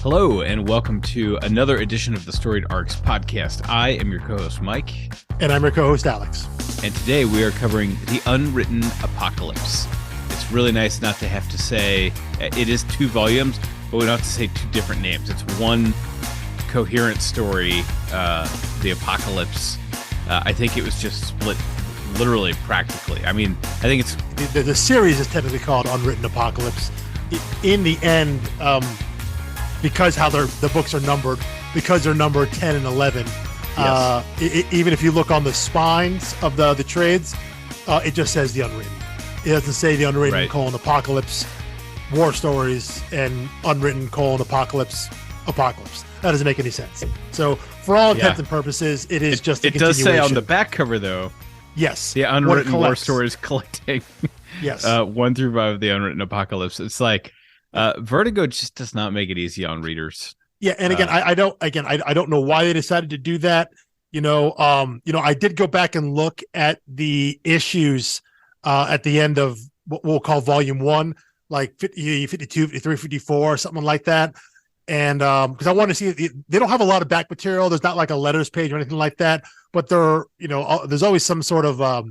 Hello, and welcome to another edition of the Storied Arcs podcast. I am your co-host, Mike. And I'm your co-host, Alex. And today we are covering the Unwritten Apocalypse. It's really nice not to have to say, it is 2 volumes, but we don't have to say 2 different names. It's one coherent story, the Apocalypse. I think it was just split literally, practically. I mean, I think it's... The series is technically called Unwritten Apocalypse. In the end... because how the books are numbered, because they're numbered 10 and 11. Yes. Even if you look on the spines of the trades, it just says the Unwritten. It doesn't say the Unwritten Apocalypse, War Stories, and Unwritten Apocalypse. That doesn't make any sense. So for all intents and purposes, it is just a continuation. It does say on the back cover, though. Yes. The Unwritten War Stories collecting. Yes. 1 through 5 of the Unwritten Apocalypse. It's like... Vertigo just does not make it easy on readers. Yeah, and again, I don't know why they decided to do that. I did go back and look at the issues at the end of what we'll call Volume 1, like 50, 52, 53, 54, something like that. And because I want to see, they don't have a lot of back material. There's not like a letters page or anything like that. But there's always some sort of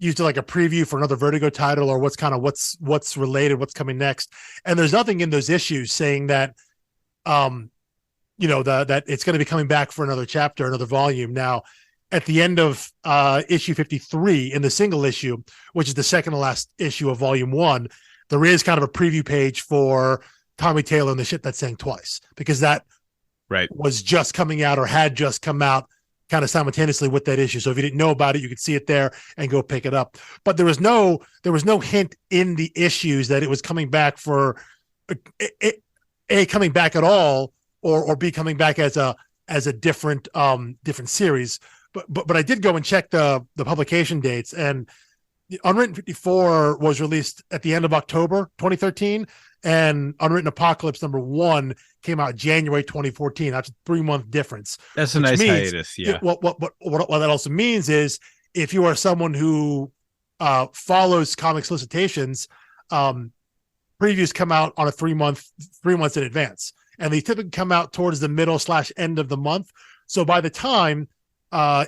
used like a preview for another Vertigo title or what's related, what's coming next. And there's nothing in those issues saying that, that it's going to be coming back for another chapter, another volume. Now, at the end of issue 53 in the single issue, which is the second to last issue of Volume 1, there is kind of a preview page for Tommy Taylor and the Ship That Sank Twice, because that was just coming out or had just come out kind of simultaneously with that issue. So if you didn't know about it, you could see it there and go pick it up. But there was no hint in the issues that it was coming back for A, coming back at all, or B, coming back as a different series. But I did go and check the publication dates, and Unwritten 54 was released at the end of October 2013, and Unwritten Apocalypse #1 came out January 2014. That's a 3-month difference. That's a nice hiatus. Yeah. What that also means is, if you are someone who follows comic solicitations, previews come out on a 3 months in advance, and they typically come out towards the middle/end of the month. So by the time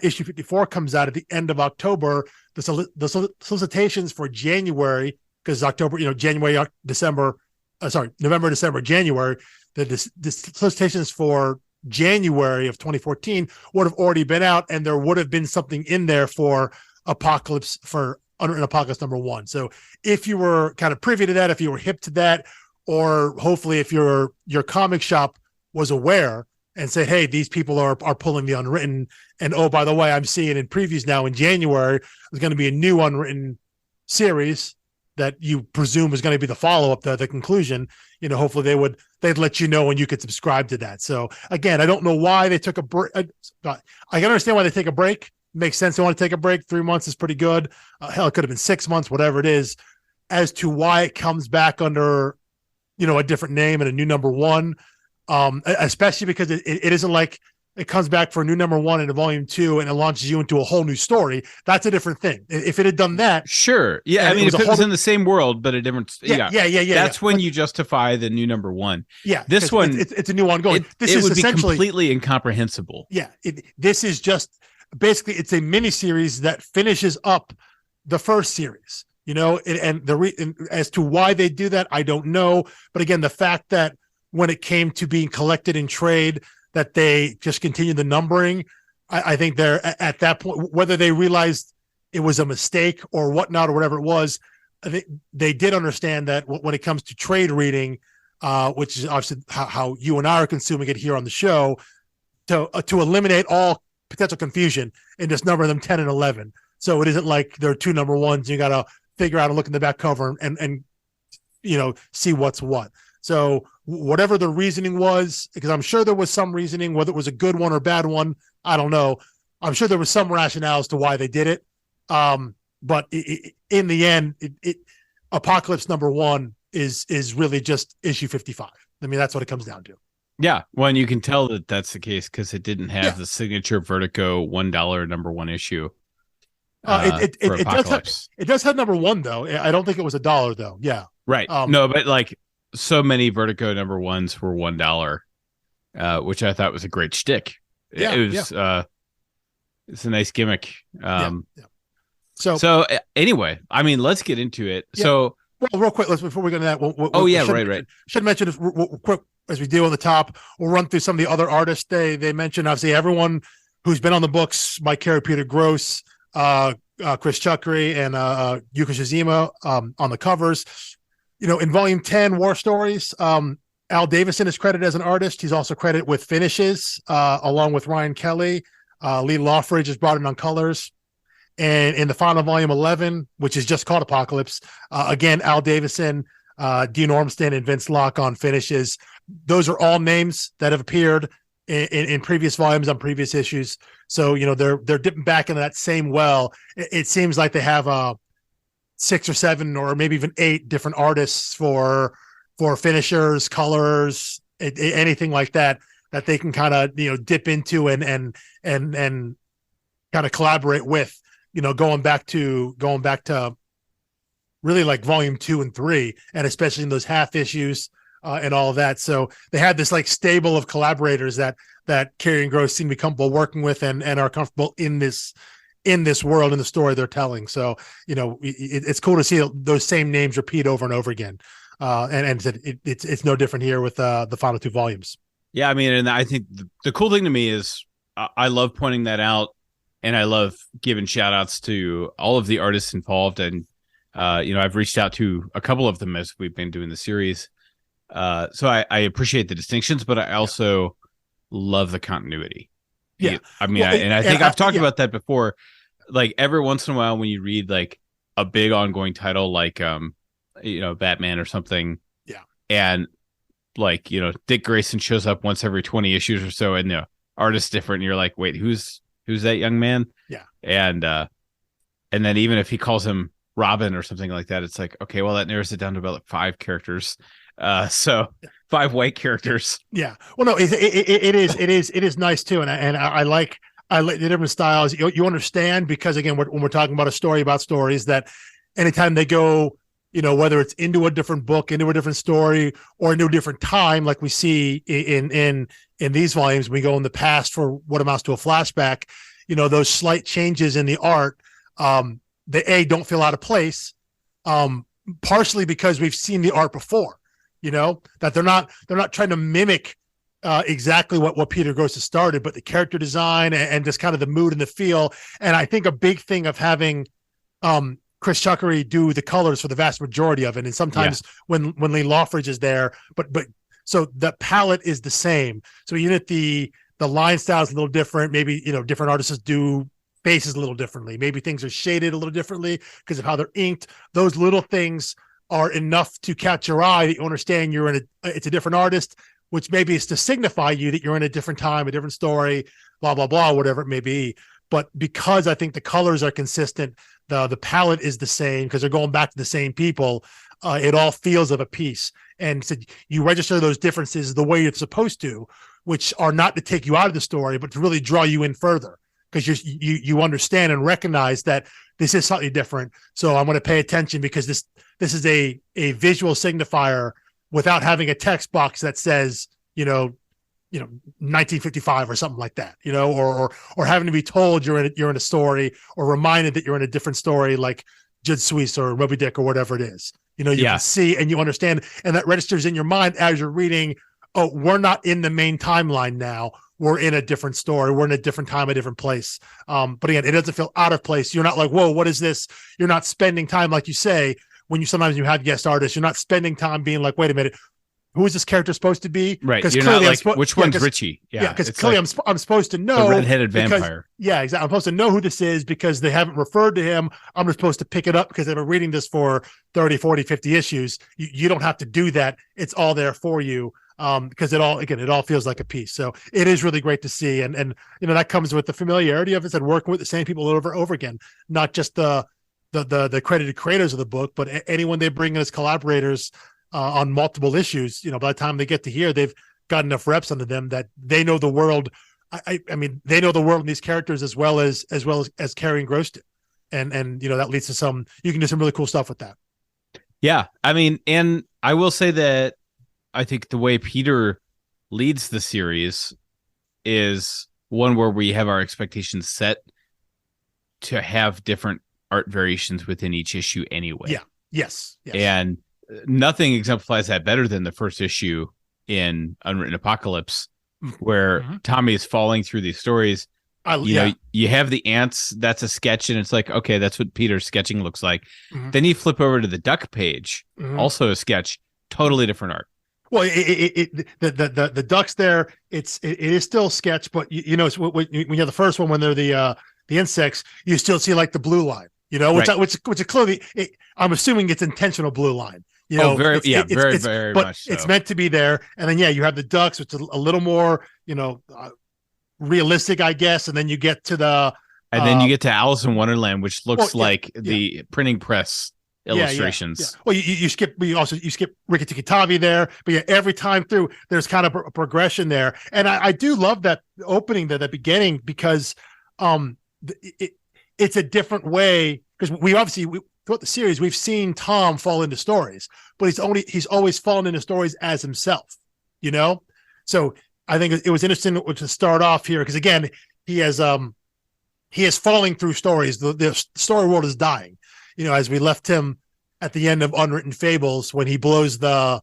issue 54 comes out at the end of October, the solicitations for January, because October, January, December, November, December, January, the solicitations for January of 2014 would have already been out, and there would have been something in there for Apocalypse, for Unwritten Apocalypse #1. So if you were kind of privy to that, if you were hip to that, or hopefully if your comic shop was aware and said, hey, these people are pulling the Unwritten, and oh, by the way, I'm seeing in previews now in January, there's going to be a new Unwritten series that you presume is going to be the follow-up, the conclusion. Hopefully they'd let you know and you could subscribe to that. So again, I don't know why they took a break. I can understand why they take a break. It makes sense. They want to take a break. 3 months is pretty good. Hell, it could have been 6 months, whatever it is. As to why it comes back under, a different name and a new #1, especially because it isn't like it comes back for a new #1 and a Volume 2 and it launches you into a whole new story. That's a different thing. If it had done that, sure, yeah. I mean, if it was in the same world but a different, yeah. That's when you justify the new #1. Yeah, this one, it's a new ongoing. It would be completely incomprehensible. Yeah, this is just basically, it's a mini series that finishes up the first series. And as to why they do that, I don't know. But again, the fact that when it came to being collected in trade, that they just continued the numbering, I think they're at that point, whether they realized it was a mistake or whatnot or whatever it was, I think they did understand that when it comes to trade reading, which is obviously how you and I are consuming it here on the show, to eliminate all potential confusion and just number them 10 and 11. So it isn't like there are 2 #1s. You got to figure out and look in the back cover and see what's what. So whatever the reasoning was, because I'm sure there was some reasoning, whether it was a good one or bad one, I don't know. I'm sure there was some rationale as to why they did it. But in the end, Apocalypse #1 is really just issue 55. I mean, that's what it comes down to. Yeah, well, and you can tell that that's the case because it didn't have the signature Vertigo $1 #1 issue. It does have #1 though. I don't think it was $1 though. Yeah. Right. No, but like so many Vertigo #1s were $1, which I thought was a great shtick. Yeah, It was it's a nice gimmick. Yeah. So anyway, I mean, let's get into it. Yeah. So, well, real quick, before we go to that, right. Should mention this quick as we do on the top. We'll run through some of the other artists they mentioned. Obviously, everyone who's been on the books: Mike Carey, Peter Gross, Chris Chuckery, and Yuka Shizima on the covers. In Volume 10, War Stories, Al Davison is credited as an artist. He's also credited with finishes, along with Ryan Kelly. Lee Loffridge is brought in on colors. And in the final volume 11, which is just called Apocalypse, again, Al Davison, Dean Ormston, and Vince Locke on finishes. Those are all names that have appeared in previous volumes on previous issues. So, they're dipping back into that same well. It seems like they have 6 or 7 or maybe even 8 different artists for finishers, colors, anything like that they can kind of dip into and kind of collaborate with. Going back to really like volume 2 and 3, and especially in those half issues and all of that. So they had this like stable of collaborators that Carey and Gross seem to be comfortable working with and are comfortable in this world, in the story they're telling. So, it's cool to see those same names repeat over and over again. And it's no different here with the final 2 volumes. Yeah, I mean, and I think the cool thing to me is I love pointing that out, and I love giving shout outs to all of the artists involved. And, I've reached out to a couple of them as we've been doing the series. So I appreciate the distinctions, but I also love the continuity. Yeah. I mean, I think I've talked about that before. Like every once in a while when you read like a big ongoing title, like, Batman or something. Yeah. And like, Dick Grayson shows up once every 20 issues or so, and the artist's different. And you're like, wait, who's that young man? Yeah. And then even if he calls him Robin or something like that, it's like, okay, well, that narrows it down to about like 5 characters. So 5 white characters. Yeah. Well, no, it is nice too. And I like the different styles. You understand, because again, when we're talking about a story about stories, that anytime they go, whether it's into a different book, into a different story, or into a different time, like we see in these volumes, we go in the past for what amounts to a flashback, those slight changes in the art, they don't feel out of place, partially because we've seen the art before, that they're not trying to mimic exactly what Peter Gross has started, but the character design and just kind of the mood and the feel. And I think a big thing of having Chris Chuckery do the colors for the vast majority of it, and sometimes when Lee Loffridge is there, but so the palette is the same. So even if the line style is a little different, maybe different artists do faces a little differently, maybe things are shaded a little differently because of how they're inked. Those little things are enough to catch your eye that you understand it's a different artist, which maybe is to signify you that you're in a different time, a different story, blah blah blah, whatever it may be. But because I think the colors are consistent, the palette is the same because they're going back to the same people, it all feels of a piece. And so you register those differences the way you're supposed to, which are not to take you out of the story, but to really draw you in further, because you understand and recognize that this is slightly different. So I'm going to pay attention because this is a visual signifier without having a text box that says, 1955 or something like that, or having to be told you're in a story, or reminded that you're in a different story, like Judd Suisse or Moby Dick or whatever it is. You can see and you understand, and that registers in your mind as you're reading. Oh, we're not in the main timeline now. We're in a different story. We're in a different time, a different place. But again, it doesn't feel out of place. You're not like, whoa, what is this? You're not spending time, like you say, when sometimes you have guest artists, you're not spending time being like, wait a minute, who is this character supposed to be? Right. You're not like, which one's Richie? Yeah, because clearly like I'm supposed to know. The redheaded vampire. Yeah, exactly. I'm supposed to know who this is because they haven't referred to him. I'm just supposed to pick it up because they've been reading this for 30, 40, 50 issues. You don't have to do that. It's all there for you. Because it all feels like a piece. So it is really great to see. And that comes with the familiarity of it and working with the same people over and over again, not just the credited creators of the book, but anyone they bring in as collaborators on multiple issues. By the time they get to here, they've got enough reps under them that they know the world. I mean, they know the world and these characters as well as Carey and Gross do. And that leads to you can do some really cool stuff with that. Yeah. I mean, and I will say that I think the way Peter leads the series is one where we have our expectations set to have different art variations within each issue anyway. Yeah. Yes. And nothing exemplifies that better than the first issue in Unwritten Apocalypse, where Tommy is falling through these stories. You know, you have the ants, that's a sketch, and it's like, okay, that's what Peter's sketching looks like. Then you flip over to the duck page, also a sketch, totally different art. Well, the ducks there, it is still sketch, but you know, when you have the first one, when they're the insects, you still see like the blue line, you know, which is clearly, I'm assuming it's intentional blue line. You know, very but much so. It's meant to be there. And then, you have the ducks, which is a little more, you know, realistic, I guess. And then you get to then you get to Alice in Wonderland, which looks like the printing press illustrations. Yeah. Well, you skip Rikki Tikki Tavi there, but every time through there's kind of a progression there. And I do love that opening there, that beginning, because it's a different way, because we throughout the series, we've seen Tom fall into stories, but he's always fallen into stories as himself, you know? So I think it was interesting to start off here, because again, he is falling through stories. The story world is dying, you know, as we left him at the end of Unwritten Fables, when he blows the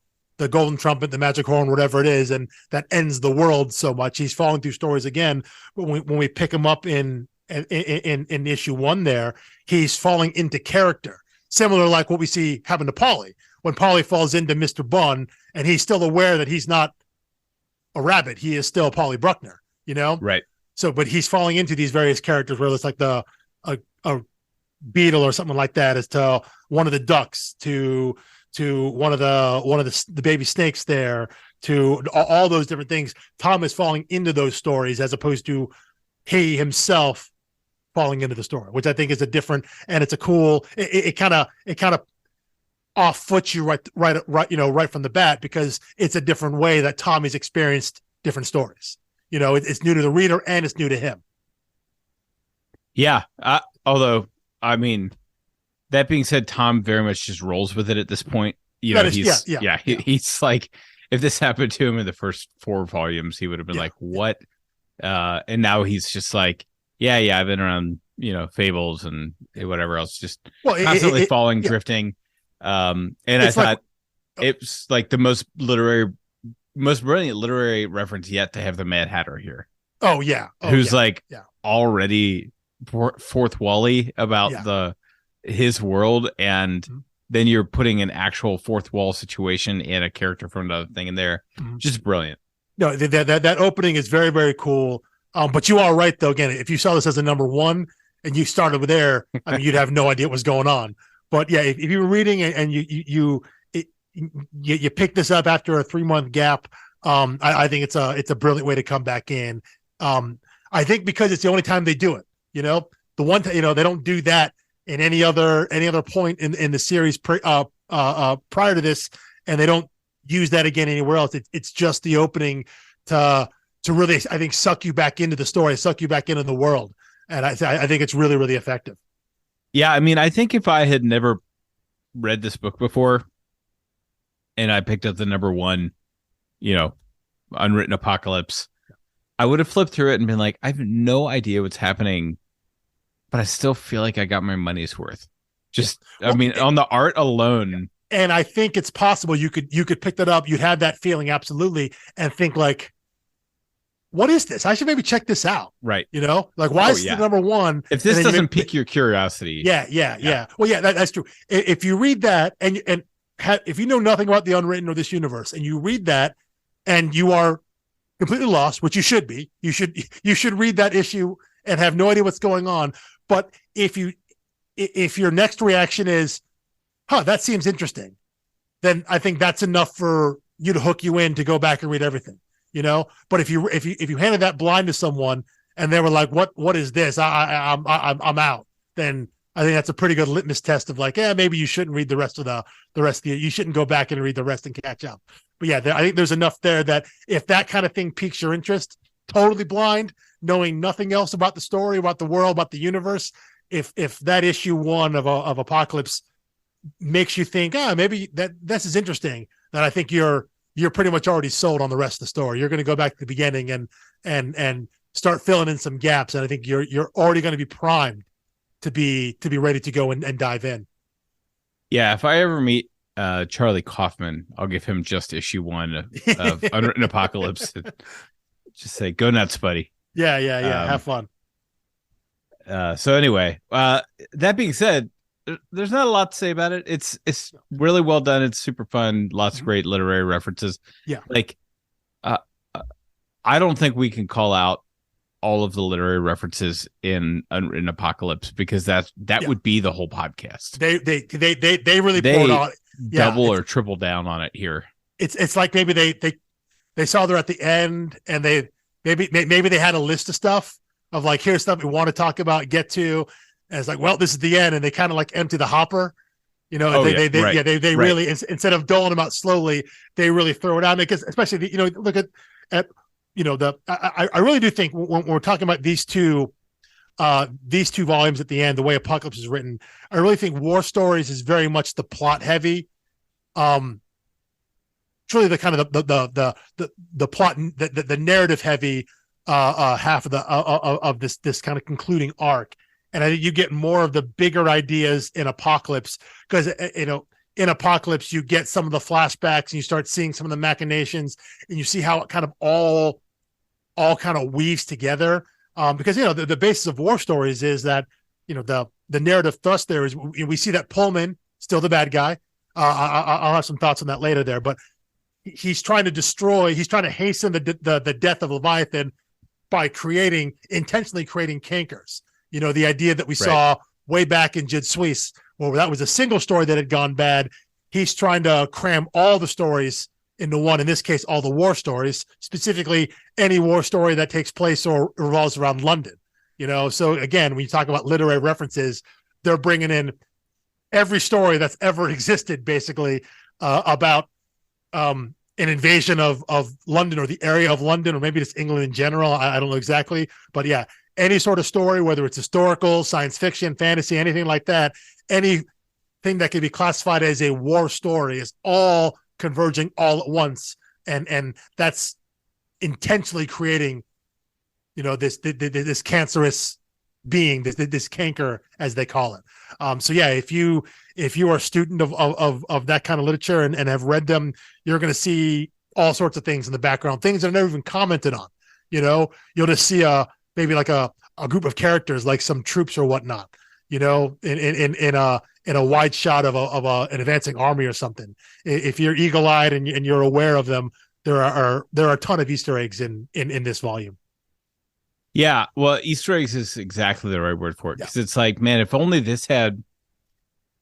golden trumpet, the magic horn, whatever it is, and that ends the world so much. He's falling through stories again. But when we pick him up in issue 1 there, he's falling into character, similar like what we see happen to Polly when Polly falls into Mr. Bunn, and he's still aware that he's not a rabbit, he is still Polly Bruckner, you know? Right. So, but he's falling into these various characters, whether it's like a beetle or something like that, as to one of the ducks, to one of the baby snakes there, to all those different things. Tom is falling into those stories as opposed to he himself falling into the story, which I think is a different, and it's a cool, it kind of off foots you right, you know, right from the bat, because it's a different way that Tommy's experienced different stories. You know, it's new to the reader and it's new to him. Yeah. Although, I mean, that being said, Tom very much just rolls with it at this point. You know, he's like, if this happened to him in the first 4 volumes, he would have been like, what? And now he's just like, I've been around, you know, Fables and whatever else, just constantly falling, drifting. And I thought it's like the most brilliant literary reference yet to have the Mad Hatter here. Oh yeah. Who's already fourth Wally about his world, and then you're putting an actual fourth wall situation and a character from another thing in there. Just brilliant. No, that opening is very, very cool. But you are right, though. Again, if you saw this as a number 1 and you started with there, I mean, you'd have no idea what was going on. But yeah, if you were reading and you pick this up after a 3-month gap, I think it's a brilliant way to come back in. I think because it's the only time they do it. You know, the one time, you know, they don't do that in any other point in the series prior to this, and they don't use that again anywhere else. It's just the opening to really, I think, suck you back into the story, suck you back into the world, and I think it's really, really effective. Yeah, I mean, I think if I had never read this book before, and I picked up the number 1, you know, Unwritten Apocalypse, I would have flipped through it and been like, I have no idea what's happening, but I still feel like I got my money's worth. I mean, on the art alone. And I think it's possible you could pick that up. You'd have that feeling, absolutely, and think like, what is this? I should maybe check this out. Right. You know, like, why is it number 1? If this doesn't pique your curiosity. Yeah. Well, yeah, that's true. If you read that if you know nothing about the Unwritten or this universe, and you read that and you are completely lost, which you should be, you should read that issue and have no idea what's going on. But if your next reaction is, that seems interesting, then I think that's enough for you to hook you in to go back and read everything, you know? But if you handed that blind to someone and they were like, what is this? I'm out. Then I think that's a pretty good litmus test of like, maybe you shouldn't read the rest of you shouldn't go back and read the rest and catch up. But yeah, I think there's enough there that if that kind of thing piques your interest, totally blind, knowing nothing else about the story, about the world, about the universe, if that issue 1 of Apocalypse makes you think, maybe this is interesting, then I think you're you're pretty much already sold on the rest of the story. You're going to go back to the beginning and start filling in some gaps. And I think you're already going to be primed to be ready to go and dive in. Yeah, if I ever meet Charlie Kaufman, I'll give him just issue 1 of Unwritten Apocalypse. Just say, go nuts, buddy. Yeah. Have fun. So anyway, that being said, there's not a lot to say about it. It's really well done. It's super fun. Lots of great literary references. Yeah. Like, I don't think we can call out all of the literary references in Unwritten Apocalypse because that would be the whole podcast. They really poured on double or triple down on it here. It's like maybe they saw they're at the end and maybe they had a list of stuff of like, here's stuff we want to talk about, get to, and it's like, well, this is the end, and they kind of like empty the hopper, you know. They really, instead of doling them out slowly, they really throw it out, because especially look at I really do think when we're talking about these two volumes at the end, the way Apocalypse is written, I really think War Stories is very much the plot heavy. It's really the kind of the plot, the narrative heavy half of this kind of concluding arc. And I think you get more of the bigger ideas in Apocalypse, because in Apocalypse you get some of the flashbacks and you start seeing some of the machinations, and you see how it kind of all kind of weaves together. Because the basis of War Stories is that the narrative thrust there is we see that Pullman still the bad guy. I'll have some thoughts on that later there, but he's trying to hasten the death of Leviathan by intentionally creating cankers. The idea that we saw way back in Jid Suisse, well, that was a single story that had gone bad. He's trying to cram all the stories into one, in this case, all the war stories, specifically any war story that takes place or revolves around London. So again, when you talk about literary references, they're bringing in every story that's ever existed, basically, about an invasion of London, or the area of London, or maybe it's England in general. I don't know exactly, but yeah, any sort of story, whether it's historical, science fiction, fantasy, anything like that, anything that can be classified as a war story is all converging all at once, and that's intentionally creating, this cancerous being, this canker, as they call it. So yeah, if you are a student of that kind of literature and have read them, you're going to see all sorts of things in the background, things that are never even commented on. You'll just see maybe like a group of characters, like some troops or whatnot, in a wide shot of an advancing army or something. If you're eagle-eyed and you're aware of them, there are a ton of Easter eggs in this volume. Yeah, well, Easter eggs is exactly the right word for it, because it's like, man, if only this had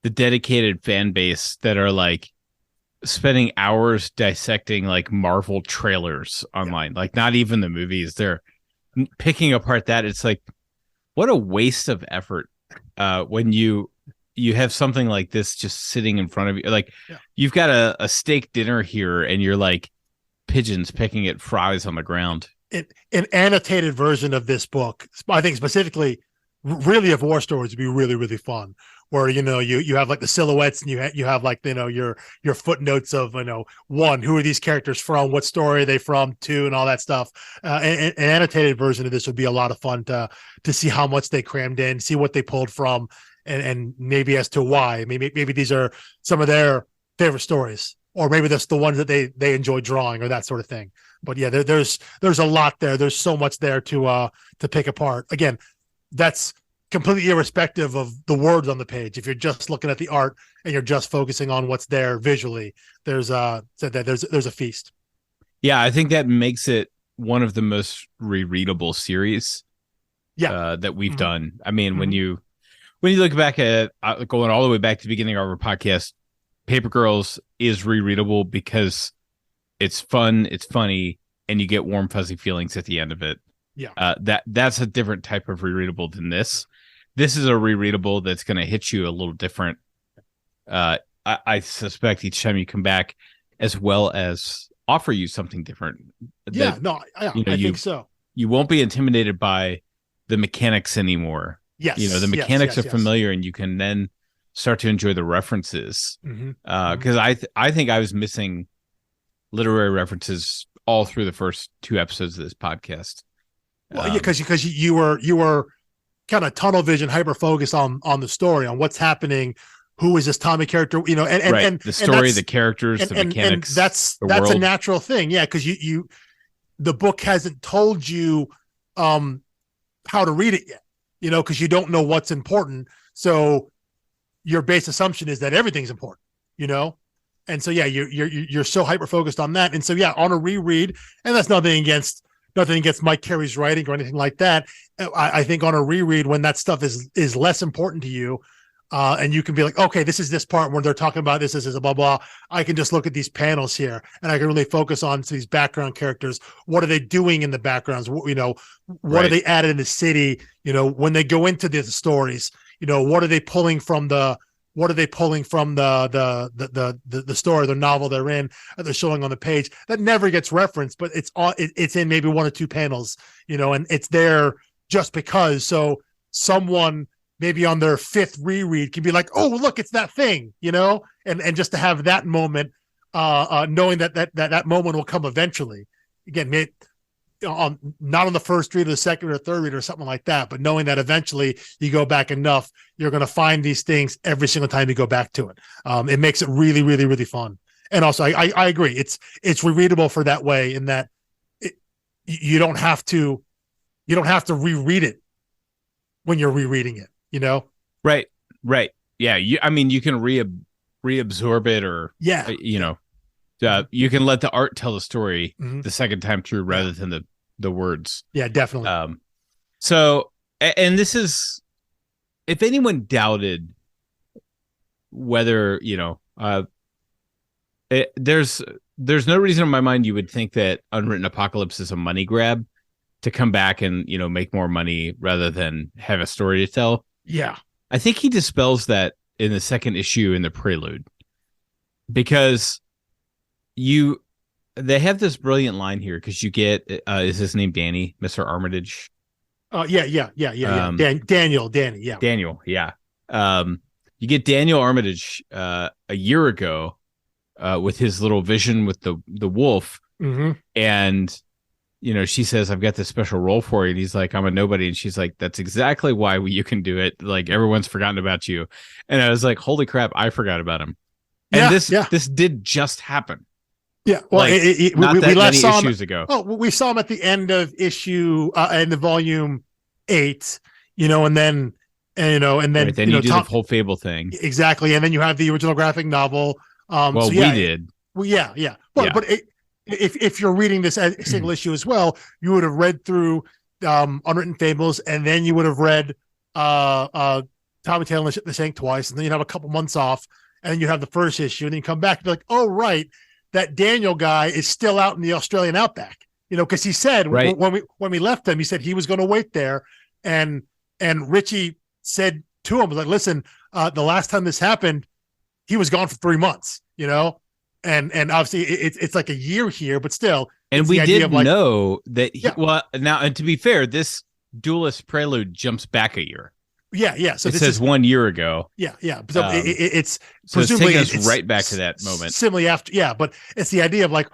the dedicated fan base that are like spending hours dissecting like Marvel trailers online, like not even the movies, they're picking apart that. It's like, what a waste of effort when you have something like this just sitting in front of you. Like, you've got a steak dinner here and you're like pigeons picking at fries on the ground. An annotated version of this book, I think specifically really of War Stories, would be really, really fun, where you have like the silhouettes, and you have like your footnotes of one, who are these characters from, what story are they from, two, and all that stuff. An annotated version of this would be a lot of fun to see how much they crammed in, see what they pulled from, and maybe as to why. Maybe these are some of their favorite stories, or maybe that's the ones that they enjoy drawing, or that sort of thing. But yeah, there's a lot there. There's so much there to pick apart. Again, that's completely irrespective of the words on the page. If you're just looking at the art and you're just focusing on what's there visually, there's a feast. Yeah, I think that makes it one of the most rereadable series that we've done. I mean, when you look back at going all the way back to the beginning of our podcast, Paper Girls is rereadable because it's fun, it's funny, and you get warm, fuzzy feelings at the end of it. Yeah. That's a different type of rereadable than this. This is a rereadable that's going to hit you a little different. I suspect each time you come back, as well as offer you something different. I think so. You won't be intimidated by the mechanics anymore. Yes. The mechanics are familiar, and you can then start to enjoy the references. Because I think I was missing literary references all through the first 2 episodes of this podcast. Well, yeah, because you were kind of tunnel vision, hyper focused on the story, on what's happening, who is this Tommy character, and the story, the characters, the mechanics, and that's world. A natural thing, yeah, because you the book hasn't told you how to read it yet, because you don't know what's important, so your base assumption is that everything's important, and so yeah, you're so hyper focused on that, and so yeah, on a reread, and that's nothing against Mike Carey's writing or anything like that. I think on a reread, when that stuff is less important to you, and you can be like, okay, this is this part where they're talking about this is blah blah. I can just look at these panels here, and I can really focus on these background characters. What are they doing in the backgrounds? What are they added in the city? When they go into the stories, what are they pulling from the story, the novel they're in, they're showing on the page that never gets referenced, but it's in maybe 1 or 2 panels, and it's there just because. So someone maybe on their 5th reread can be like, oh, look, it's that thing, and just to have that moment, knowing that moment will come eventually. Again, maybe not on the first read or the second or third read or something like that, but knowing that eventually you go back enough, you're going to find these things every single time you go back to it. It makes it really, really, really fun. And also, I agree, it's rereadable for that way, in that you don't have to reread it when you're rereading it. Right. Yeah. You can reabsorb it, or you can let the art tell the story the second time through rather than the words. Yeah, definitely. So, and this is, if anyone doubted whether, there's no reason in my mind you would think that Unwritten Apocalypse is a money grab to come back and, make more money rather than have a story to tell. Yeah. I think he dispels that in the second issue in the prelude, because they have this brilliant line here, because you get, is his name Danny, Mr. Armitage? Yeah. Daniel, yeah. Daniel, yeah. You get Daniel Armitage a year ago with his little vision with the wolf, and she says, I've got this special role for you, and he's like, I'm a nobody, and she's like, that's exactly why you can do it, like everyone's forgotten about you. And I was like, holy crap, I forgot about him. And this did just happen. Yeah, well, we last saw issues ago. Oh, we saw him at the end of issue, end of volume 8, and then you do the whole Fable thing, exactly, and then you have the original graphic novel. We did. Well, yeah. But if you're reading this as a single issue as well, you would have read through Unwritten Fables, and then you would have read Tommy Taylor and the Shank twice, and then you'd have a couple months off, and then you have the first issue, and then you come back and be like, oh right, that Daniel guy is still out in the Australian outback, because he said when we left him, he said he was going to wait there, and Richie said to him, like, listen, the last time this happened, he was gone for 3 months, and obviously it's like a year here, but still. And we did know that. Now, and to be fair, this Duelist Prelude jumps back a year. Yeah. So it says 1 year ago. Yeah. So it's presumably it's taking us right back to that moment. Similarly after, but it's the idea of like,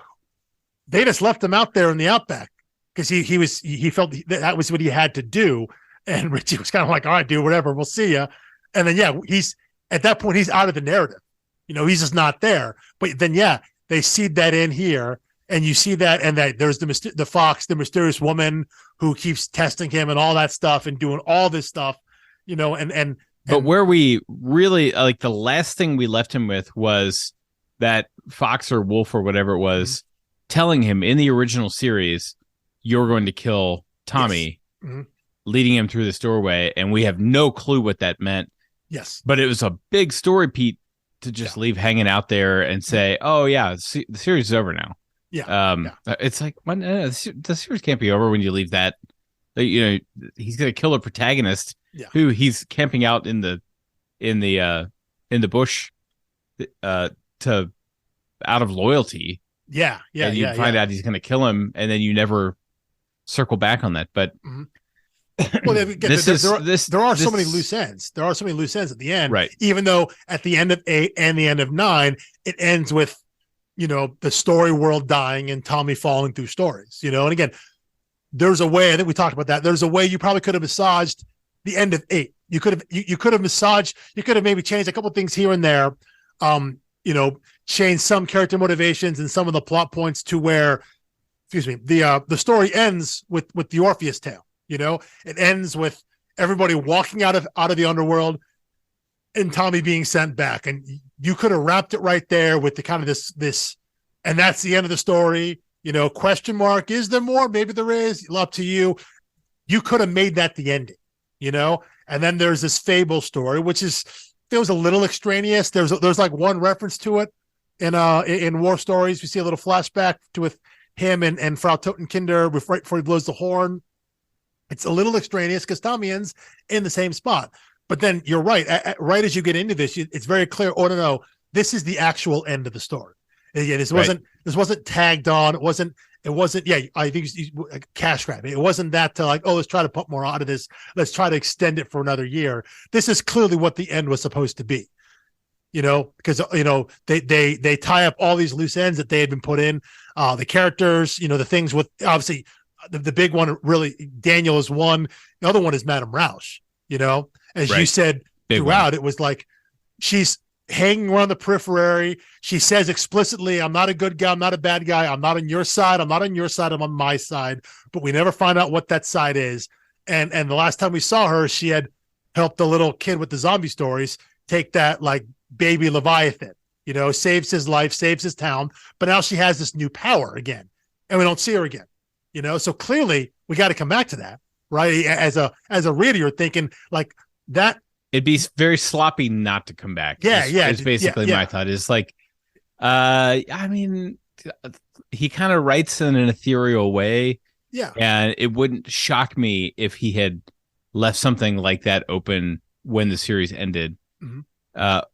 they just left him out there in the outback because he felt that was what he had to do, and Richie was kind of like, all right, dude, whatever, we'll see ya. And then he's at that point, he's out of the narrative. He's just not there. But then they seed that in here, and you see that, and that there's the fox, the mysterious woman who keeps testing him and all that stuff and doing all this stuff. But where we really, like, the last thing we left him with was that fox or wolf or whatever it was telling him in the original series, you're going to kill Tommy, leading him through this doorway, and we have no clue what that meant. Yes. But it was a big story, Pete, to just leave hanging out there and say, oh yeah, the series is over now. It's like, the series can't be over when you leave that. He's going to kill a protagonist who he's camping out in the bush to out of loyalty. And you find out he's going to kill him, and then you never circle back on that. But well, there are so many loose ends. There are so many loose ends at the end, right? Even though at the end of 8 and the end of 9, it ends with, the story world dying and Tommy falling through stories, and again, there's a way, I think we talked about that. There's a way you probably could have massaged the end of 8. You could have maybe changed a couple of things here and there. Change some character motivations and some of the plot points to where, the story ends with the Orpheus tale. It ends with everybody walking out of the underworld and Tommy being sent back. And you could have wrapped it right there with the kind of this, and that's the end of the story. Question mark, is there more? Maybe there is. Up to you. You could have made that the ending, and then there's this fable story, which feels a little extraneous. There's like one reference to it in War Stories. We see a little flashback with him and Frau Totenkinder right before he blows the horn. It's a little extraneous because Tommy ends in the same spot. But then you're right. Right as you get into this, it's very clear. Oh no, this is the actual end of the story. Yeah, this wasn't tagged on. It wasn't. Yeah, I think it's cash grabbing. It wasn't that to like, oh, let's try to put more out of this. Let's try to extend it for another year. This is clearly what the end was supposed to be. Because they tie up all these loose ends that they had been put in. The characters, the things with obviously the big one really, Daniel is one. The other one is Madame Roush. As you said big throughout, one. It was like she's hanging around the periphery. She says explicitly, I'm not a good guy. I'm not a bad guy. I'm not on your side. I'm not on your side. I'm on my side. But we never find out what that side is. And the last time we saw her, she had helped the little kid with the zombie stories take that like baby Leviathan, saves his life, saves his town. But now she has this new power again and we don't see her again, So clearly we got to come back to that, right? As a reader, you're thinking like that. It'd be very sloppy not to come back. It's basically my thought is like, I mean, he kind of writes in an ethereal way. Yeah. And it wouldn't shock me if he had left something like that open when the series ended. Mm-hmm.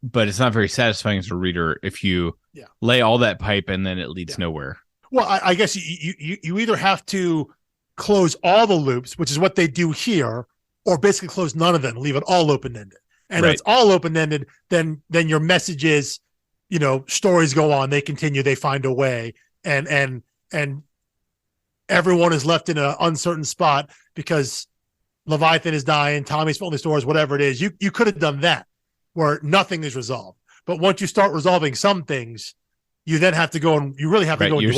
But it's not very satisfying as a reader if you lay all that pipe and then it leads nowhere. Well, I guess you either have to close all the loops, which is what they do here, or basically close none of them, leave it all open-ended. And if it's all open-ended, then your message is, stories go on, they continue, they find a way, and everyone is left in an uncertain spot because Leviathan is dying, Tommy's filling the stores, whatever it is. You could have done that where nothing is resolved. But once you start resolving some things, you then have to go and you really have to go. You're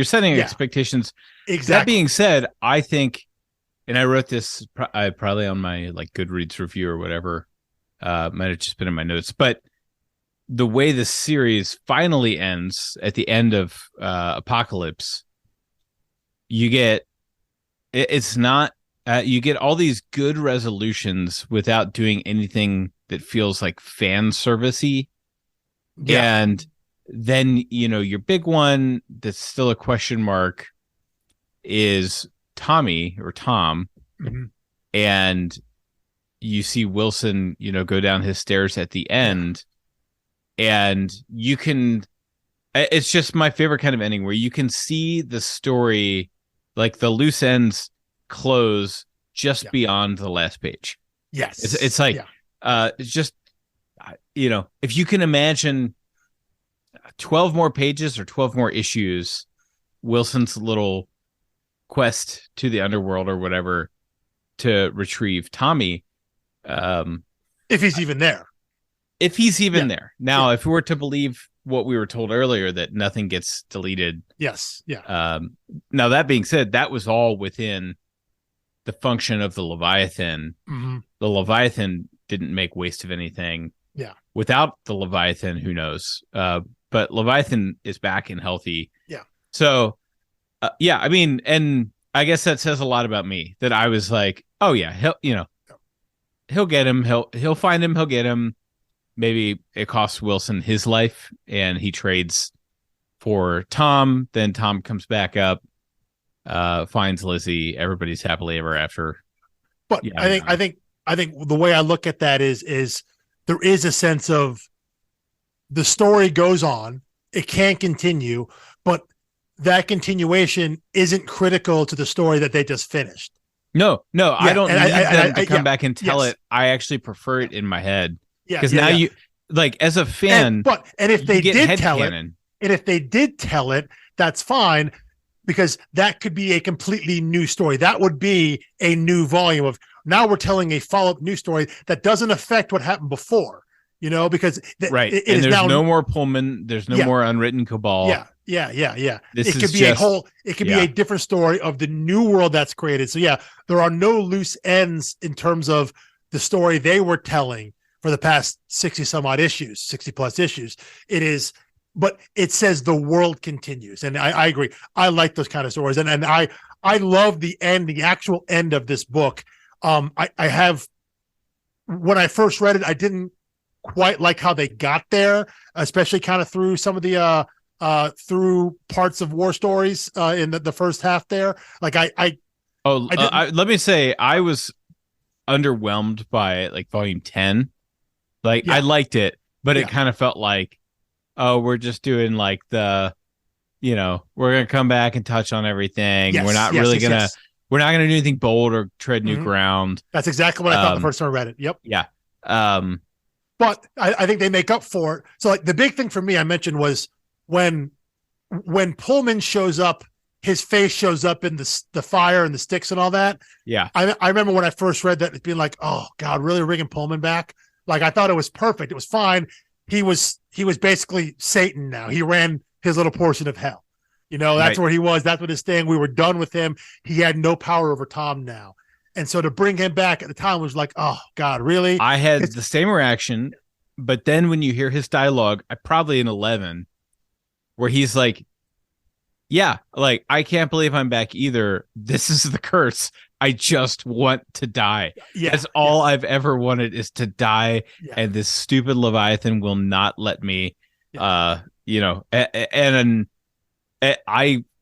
setting expectations. Exactly. That being said, I think, and I wrote this probably on my like Goodreads review or whatever, might have just been in my notes, but the way the series finally ends at the end of Apocalypse, you get you get all these good resolutions without doing anything that feels like fan servicey. Yeah. And then, your big one that's still a question mark is Tommy or Tom. Mm-hmm. And you see Wilson, go down his stairs at the end. And it's just my favorite kind of ending where you can see the story, like the loose ends close just beyond the last page. Yes. It's like, it's just, if you can imagine 12 more pages or 12 more issues, Wilson's little quest to the underworld or whatever to retrieve Tommy. If he's even there. If he's even there. Now, if we were to believe what we were told earlier, that nothing gets deleted. Yes. Yeah. Now, that being said, that was all within the function of the Leviathan. Mm-hmm. The Leviathan didn't make waste of anything. Yeah. Without the Leviathan, who knows? But Leviathan is back and healthy. Yeah. So, I mean, and I guess that says a lot about me that I was like, oh yeah, he'll get him. He'll find him. He'll get him. Maybe it costs Wilson his life and he trades for Tom. Then Tom comes back up, finds Lizzie. Everybody's happily ever after. But I think the way I look at that is there is a sense of the story goes on. It can't continue, but that continuation isn't critical to the story that they just finished. No, I don't need them to come back and tell it. I actually prefer it in my head. Because now you, like, as a fan, and if they did tell it, if they did tell it, that's fine, because that could be a completely new story. That would be a new volume of, now we're telling a follow-up new story that doesn't affect what happened before, right. It and is there's now, no more Pullman. There's no more Unwritten Cabal. Yeah. This it could be be a different story of the new world that's created. So yeah, there are no loose ends in terms of the story they were telling for the past 60 some odd issues, 60 plus issues. It is, but it says the world continues. And I agree. I like those kind of stories. And I love the end, the actual end of this book. I have, when I first read it, I didn't quite like how they got there, especially kind of through some of the through parts of War Stories in the first half there. Like let me say, I was underwhelmed by like volume 10. Like I liked it, but it kind of felt like, oh, we're just doing like the, we're gonna come back and touch on everything. We're not really gonna we're not gonna do anything bold or tread new ground. That's exactly what I thought the first time I read it. Yep. Yeah. But I think they make up for it. So like the big thing for me I mentioned was when Pullman shows up, his face shows up in the fire and the sticks and all that. Yeah. I remember when I first read that, being like, oh God, really bringing Pullman back? Like, I thought it was perfect. It was fine. He was basically Satan now. He ran his little portion of hell. That's where he was. That's what his thing. We were done with him. He had no power over Tom now. And so to bring him back at the time was like, oh God, really? I had the same reaction. But then when you hear his dialogue, probably in 11, where he's like, yeah, like, I can't believe I'm back either. This is the curse. I just want to die. That's all I've ever wanted, is to die. And this stupid Leviathan will not let me, I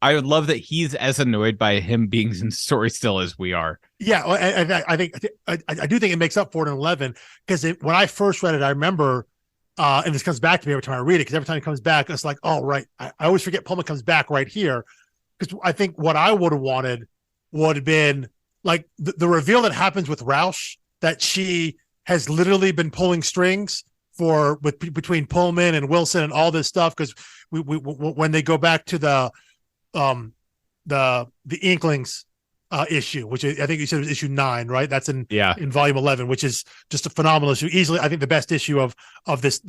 would love that he's as annoyed by him being in the story still as we are. Yeah, and I do think it makes up for it in 11, because when I first read it, I remember, and this comes back to me every time I read it, because every time he comes back, it's like, oh, right. I always forget Pullman comes back right here, because I think what I would have wanted would have been like the reveal that happens with Roush, that she has literally been pulling strings between Pullman and Wilson and all this stuff, because we when they go back to the Inklings issue, which I think you said was issue 9, right? That's in volume 11, which is just a phenomenal issue. Easily, I think the best issue of this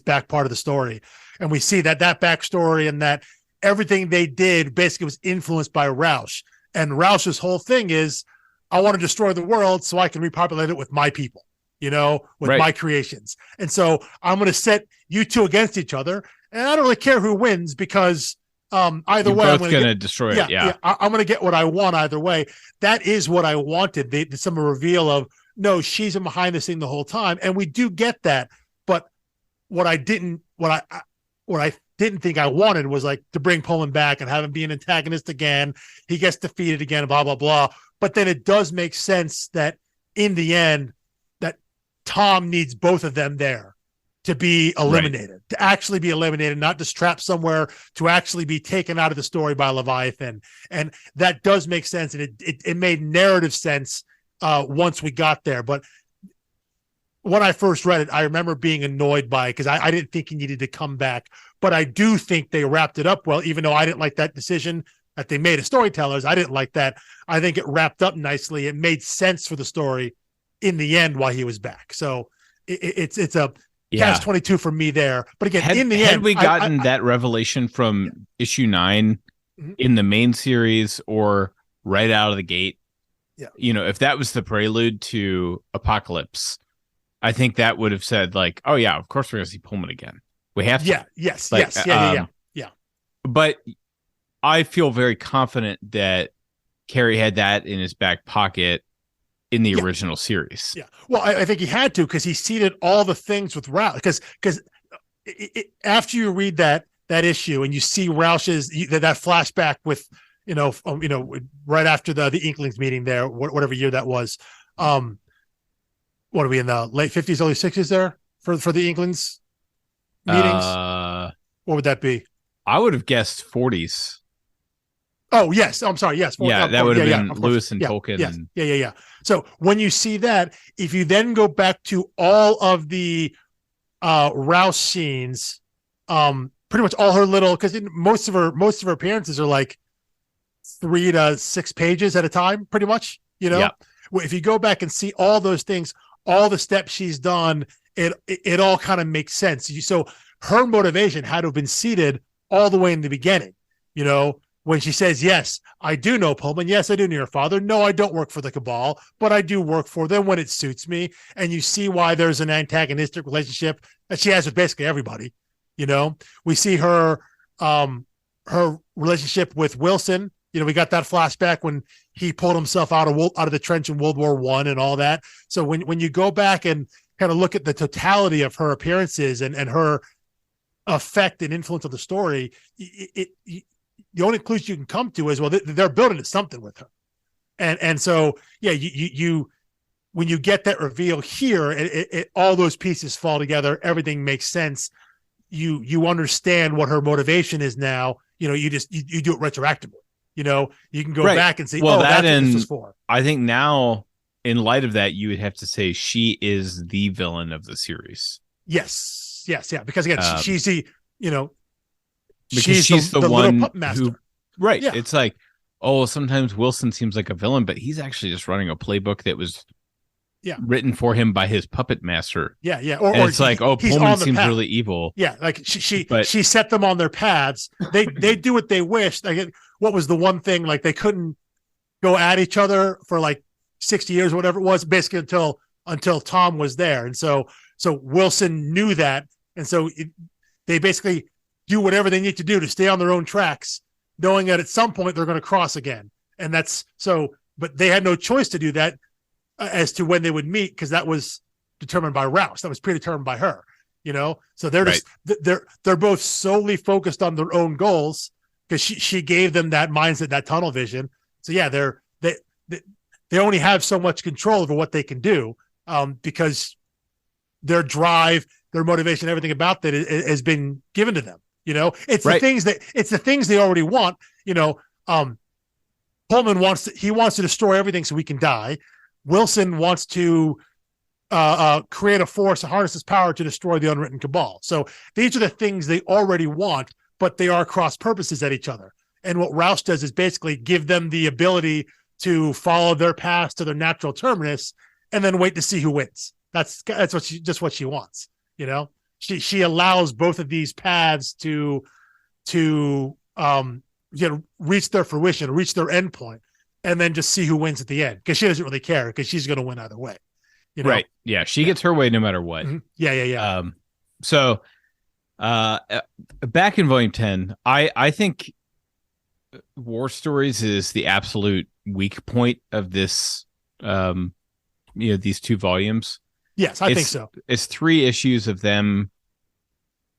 back part of the story. And we see that backstory, and that everything they did basically was influenced by Roush. And Roush's whole thing is, I want to destroy the world so I can repopulate it with my people, with my creations. And so I'm going to set you two against each other. And I don't really care who wins, because either way, I'm going to destroy it. I'm going to get what I want either way. That is what I wanted. Some reveal of, no, she's in behind the scene the whole time, and we do get that. But what I didn't think I wanted was like to bring Pullman back and have him be an antagonist again. He gets defeated again, blah blah blah. But then it does make sense that in the end, that Tom needs both of them there to be eliminated, to actually be eliminated, not just trapped somewhere, to actually be taken out of the story by Leviathan. And that does make sense. And it made narrative sense once we got there. But when I first read it, I remember being annoyed by it, because I didn't think he needed to come back. But I do think they wrapped it up well, even though I didn't like that decision that they made as storytellers. I didn't like that. I think it wrapped up nicely. It made sense for the story in the end while he was back. So it's a catch 22 for me there. But again, in the end, had we gotten that revelation from issue 9 in the main series or right out of the gate, if that was the prelude to Apocalypse, I think that would have said like, oh yeah, of course we're gonna see Pullman again. We have to. Yes. But I feel very confident that Carey had that in his back pocket in the original series. Yeah. Well, I think he had to, because he seeded all the things with Roush. Because after you read that issue and you see Roush's that flashback with right after the Inklings meeting there, whatever year that was. What are we in the late 50s, early 60s there for the Inklings meetings? What would that be? I would have guessed 40s. Oh, yes. I'm sorry. Yes. That would have been Lewis and Tolkien. Yes. Yeah. So when you see that, if you then go back to all of the Roush scenes pretty much all her little, because most of her appearances are like 3 to 6 pages at a time, pretty much. Yeah. If you go back and see all those things, all the steps she's done, it all kind of makes sense. So her motivation had to have been seated all the way in the beginning. When she says, yes, I do know Pullman. Yes, I do know your father. No, I don't work for the Cabal, but I do work for them when it suits me. And you see why there's an antagonistic relationship that she has with basically everybody. We see her relationship with Wilson. We got that flashback when he pulled himself out of the trench in World War I and all that. So when you go back and kind of look at the totality of her appearances and her effect and influence of the story, the only conclusion you can come to is, well, they're building something with her. And so, yeah, you when you get that reveal here, all those pieces fall together. Everything makes sense. You understand what her motivation is now. You do it retroactively. You can go back and say, well, that's what this was for. I think now, in light of that, you would have to say she is the villain of the series. Yes. Yeah. Because again, she's the, because she's the one little master. who, right. Yeah. It's like, sometimes Wilson seems like a villain, but he's actually just running a playbook that was written for him by his puppet master. Yeah. Or it's like, Pullman seems really evil. Yeah. Like she set them on their paths. They do what they wish. Like, what was the one thing, like they couldn't go at each other for like 60 years, or whatever it was, basically until Tom was there. And so Wilson knew that. And so they basically do whatever they need to do to stay on their own tracks, knowing that at some point they're going to cross again. And that's so, but they had no choice to do that as to when they would meet, because that was determined by Rouse. That was predetermined by her, So they're just, they're both solely focused on their own goals, because she gave them that mindset, that tunnel vision. So yeah, they only have so much control over what they can do, because their drive, their motivation, everything about that has been given to them. It's the things they already want. Pullman wants to destroy everything so we can die. Wilson wants to create a force, harness his power to destroy the Unwritten Cabal. So these are the things they already want, but they are cross purposes at each other. And what Rouse does is basically give them the ability to follow their paths to their natural terminus, and then wait to see who wins. That's what she wants. She allows both of these paths to reach their fruition, reach their end point, and then just see who wins at the end, because she doesn't really care, because she's going to win either way. Right. Yeah. She gets her way no matter what. Mm-hmm. Yeah. So back in volume 10, I think War Stories is the absolute weak point of this, these 2 volumes. Yes, I think so. It's 3 issues of them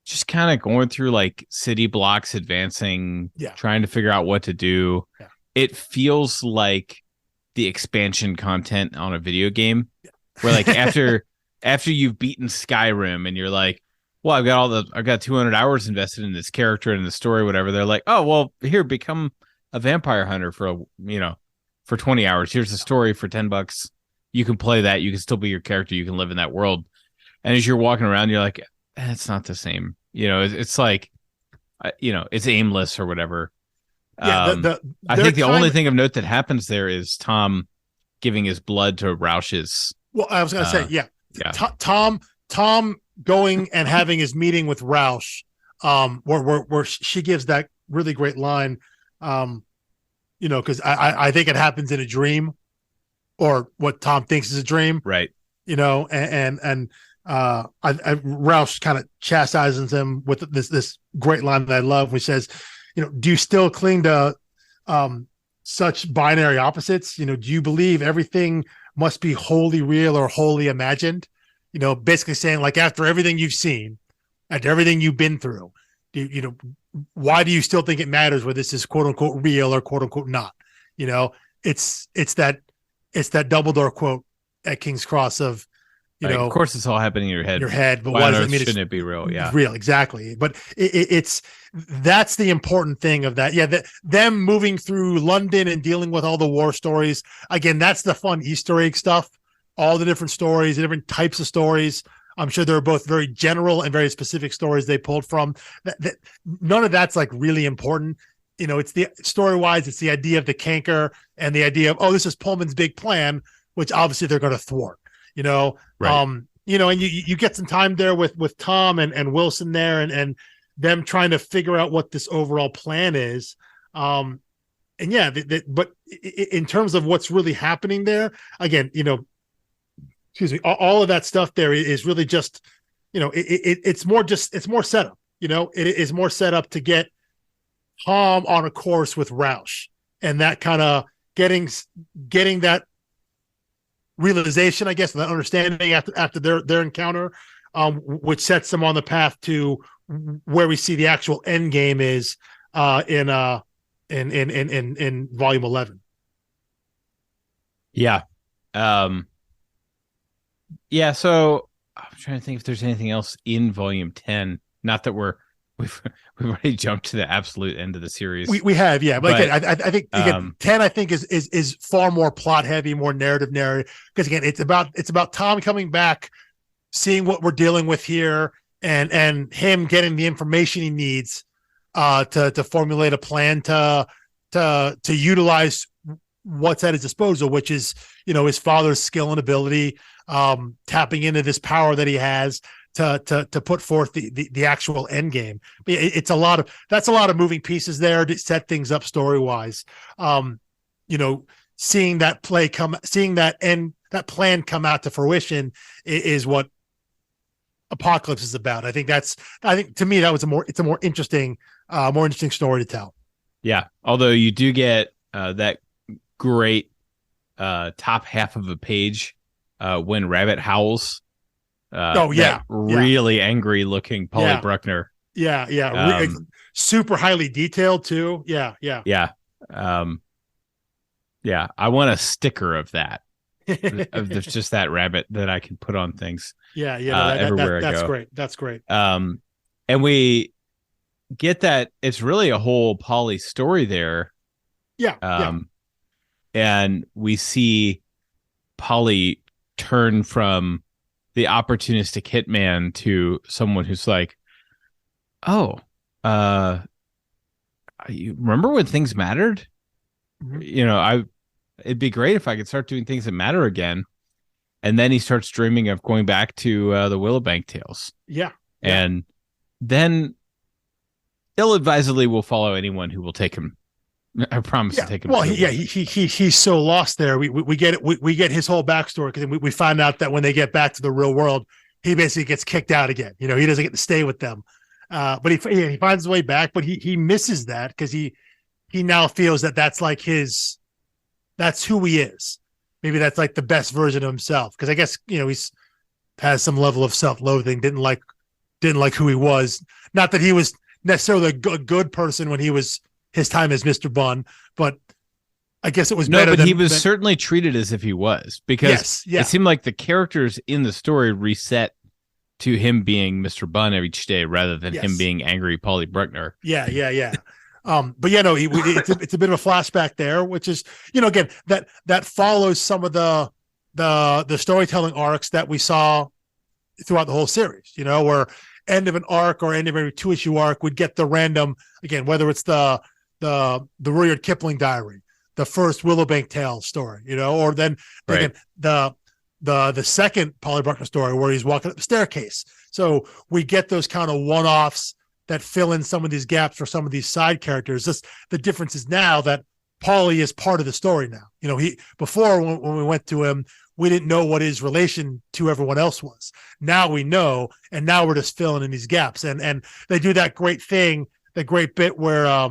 just kind of going through like city blocks, advancing, trying to figure out what to do. Yeah. It feels like the expansion content on a video game, where like after you've beaten Skyrim and you're like, well, I've got 200 hours invested in this character and the story, whatever. They're like, oh, well, here, become a vampire hunter for 20 hours. Here's the story for $10. You can play that. You can still be your character. You can live in that world. And as you're walking around, you're like, it's not the same. It's like, it's aimless or whatever. Yeah, I think the only thing of note that happens there is Tom giving his blood to Roush's. Well, I was going to say, yeah. Tom going and having his meeting with Roush, where she gives that really great line, because I think it happens in a dream, or what Tom thinks is a dream, right? And Roush kind of chastises him with this great line that I love, which says, do you still cling to such binary opposites? Do you believe everything must be wholly real or wholly imagined? Basically saying, like, after everything you've seen, after everything you've been through, why do you still think it matters whether this is quote unquote real or quote unquote not? It's that Dumbledore quote at King's Cross of, of course it's all happening in your head. But why does it mean shouldn't it be real? Yeah, real, exactly. But that's the important thing of that. Yeah, them moving through London and dealing with all the war stories. Again, that's the fun Easter egg stuff. All the different stories, the different types of stories. I'm sure there are both very general and very specific stories they pulled from. None of that's like really important. It's the story-wise, it's the idea of the canker and the idea of, this is Pullman's big plan, which obviously they're going to thwart. Right. And you get some time there with Tom and Wilson there and them trying to figure out what this overall plan is. But in terms of what's really happening there, again, excuse me, all of that stuff there is really just, it's more setup. It is more set up to get Tom on a course with Roush, and that kind of getting that realization, I guess, and that understanding after their encounter, which sets them on the path to where we see the actual end game is in volume 11. Yeah. Yeah. So I'm trying to think if there's anything else in volume 10. Not that we've already jumped to the absolute end of the series. We have, yeah. But again, I think again, 10 I think is far more plot heavy, more narrative, because again, it's about Tom coming back, seeing what we're dealing with here, and him getting the information he needs to formulate a plan to utilize what's at his disposal, which is his father's skill and ability, tapping into this power that he has to put forth the actual end game. That's a lot of moving pieces there to set things up story wise. Seeing that plan come out to fruition is what Apocalypse is about. I think to me that was it's a more interesting story to tell. Yeah, although you do get that great top half of a page when Rabbit howls. Really angry looking Polly Bruckner. Yeah. Super highly detailed too. Yeah. I want a sticker of that. Of just that rabbit that I can put on things. Everywhere I go. That's great. And we get that it's really a whole Polly story there. And we see Polly turn from the opportunistic hitman to someone who's like, you remember when things mattered? Mm-hmm. It'd be great if I could start doing things that matter again. And then he starts dreaming of going back to the Willowbank Tales. Yeah. And then ill-advisedly will follow anyone who will take him. I promise to take him. Well, he's so lost there. We get it. We get his whole backstory because we find out that when they get back to the real world, he basically gets kicked out again. He doesn't get to stay with them. But he finds his way back. But he misses that because he now feels that that's like that's who he is. Maybe that's like the best version of himself. Because I guess he's has some level of self-loathing. Didn't like who he was. Not that he was necessarily a good person when he was his time as Mr. Bunn, but I guess it was better. But he was certainly treated as if he was, because it seemed like the characters in the story reset to him being Mr. Bunn each day rather than him being angry Polly Bruckner. Yeah. But it's a bit of a flashback there, which is again that follows some of the storytelling arcs that we saw throughout the whole series. Where end of an arc or end of every 2-issue arc would get the random, again, whether it's the Rudyard Kipling diary, the first Willowbank Tales story, or then again the second Polly Bruckner story where he's walking up the staircase. So we get those kind of one-offs that fill in some of these gaps for some of these side characters. Just the difference is now that Polly is part of the story now. Before when we went to him, we didn't know what his relation to everyone else was. Now we know, and now we're just filling in these gaps. And they do that great thing, that great bit where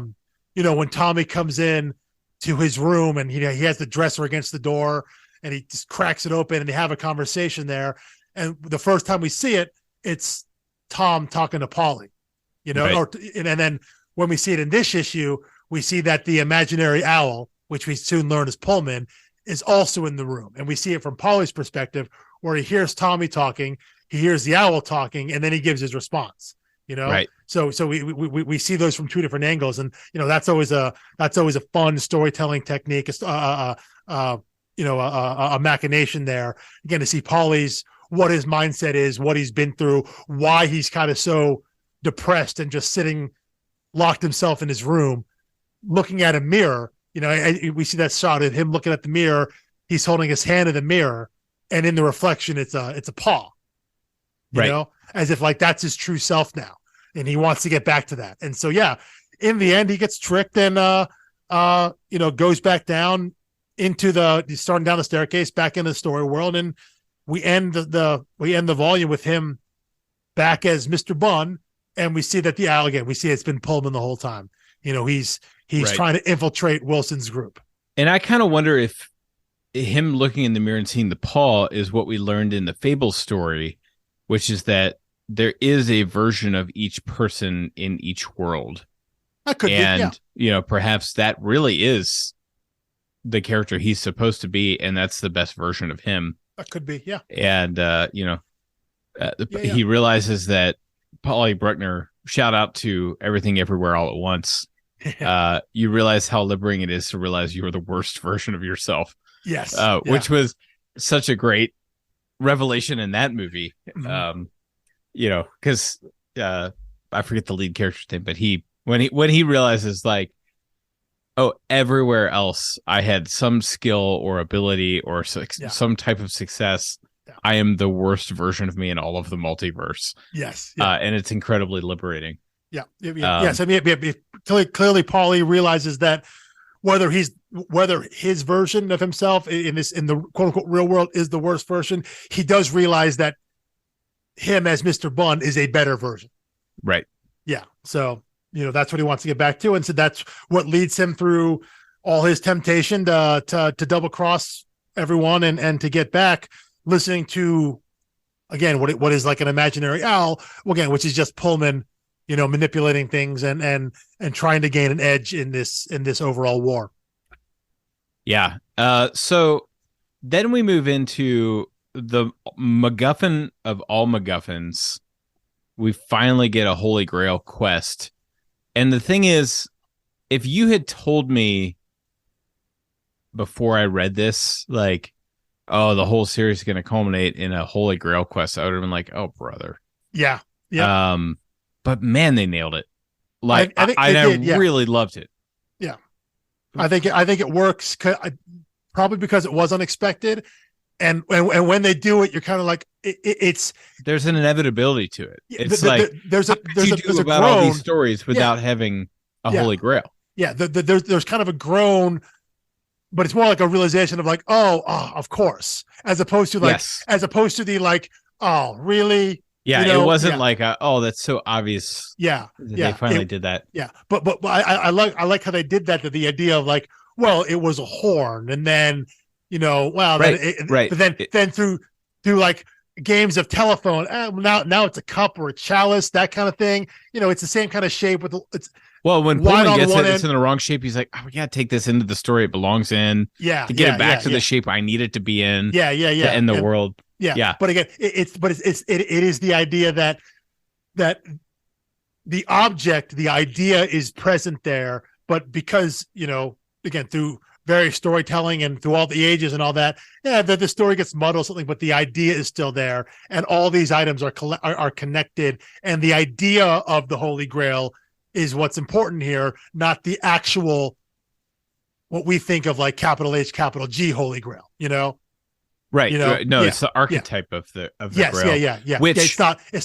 when Tommy comes in to his room and he has the dresser against the door and he just cracks it open and they have a conversation there. And the first time we see it, it's Tom talking to Polly, and then when we see it in this issue, we see that the imaginary owl, which we soon learn is Pullman, is also in the room. And we see it from Polly's perspective where he hears Tommy talking, he hears the owl talking, and then he gives his response. Right. So we see those from two different angles, and that's always a fun storytelling technique. A machination there again to see Polly's what his mindset is, what he's been through, why he's kind of so depressed and just sitting locked himself in his room looking at a mirror. And we see that shot of him looking at the mirror. He's holding his hand in the mirror, and in the reflection it's a paw, as if like that's his true self now, and he wants to get back to that. And so in the end he gets tricked and goes back down into starting down the staircase back into the story world, and we end the volume with him back as Mr. Bunn, and we see that we see it's been Pullman the whole time. He's trying to infiltrate Wilson's group. And I kind of wonder if him looking in the mirror and seeing the paw is what we learned in the Fable story, which is that there is a version of each person in each world. That could be, perhaps that really is the character he's supposed to be, and that's the best version of him. That could be, yeah. And he realizes that Polly Bruckner, shout out to Everything Everywhere All at Once. You realize how liberating it is to realize you are the worst version of yourself. Yes, which was such a great revelation in that movie. Mm-hmm. Because I forget the lead character's name, but when he realizes like, oh, everywhere else I had some skill or ability or some type of success. Yeah. I am the worst version of me in all of the multiverse. Yes. And it's incredibly liberating. Yeah. Yes. I mean, clearly Paulie realizes that whether his version of himself in the quote unquote real world is the worst version, he does realize that him as Mr. Bunn is a better version. Right. Yeah. So, that's what he wants to get back to. And so that's what leads him through all his temptation to double cross everyone and to get back, listening to, again, what is like an imaginary owl, again, which is just Pullman, manipulating things and trying to gain an edge in this overall war. Yeah. So then we move into the MacGuffin of all MacGuffins. We finally get a Holy Grail quest. And the thing is, if you had told me before I read this, like, oh, the whole series is going to culminate in a Holy Grail quest, I would have been like, oh, brother. Yeah. Yeah. But man, they nailed it. Like, I really loved it. Yeah. I think it works probably because it was unexpected. And when they do it, you're kind of like it's. There's an inevitability to it. It's there's a about groan, all these stories without having a Holy Grail. Yeah, there's kind of a groan, but it's more like a realization of like, oh, of course, as opposed to the like, oh, really? Yeah, it wasn't like that's so obvious. Yeah, they finally did that. Yeah, but I like how they did that. To the idea of like, well, it was a horn, and then. But then through like games of telephone, now it's a cup or a chalice, that kind of thing. It's the same kind of shape with when Pullman gets it's in the wrong shape, he's like, we gotta take this into the story it belongs in. Yeah, to get it back to the shape I need it to be in. Yeah. To end the world. Yeah. But again, it is the idea that the object, the idea is present there, but because again through various storytelling and through all the ages and all that, the story gets muddled something, but the idea is still there, and all these items are connected, and the idea of the Holy Grail is what's important here, not the actual what we think of like capital H, capital G Holy Grail. Right. It's the archetype of the Grail. Yeah. Which it's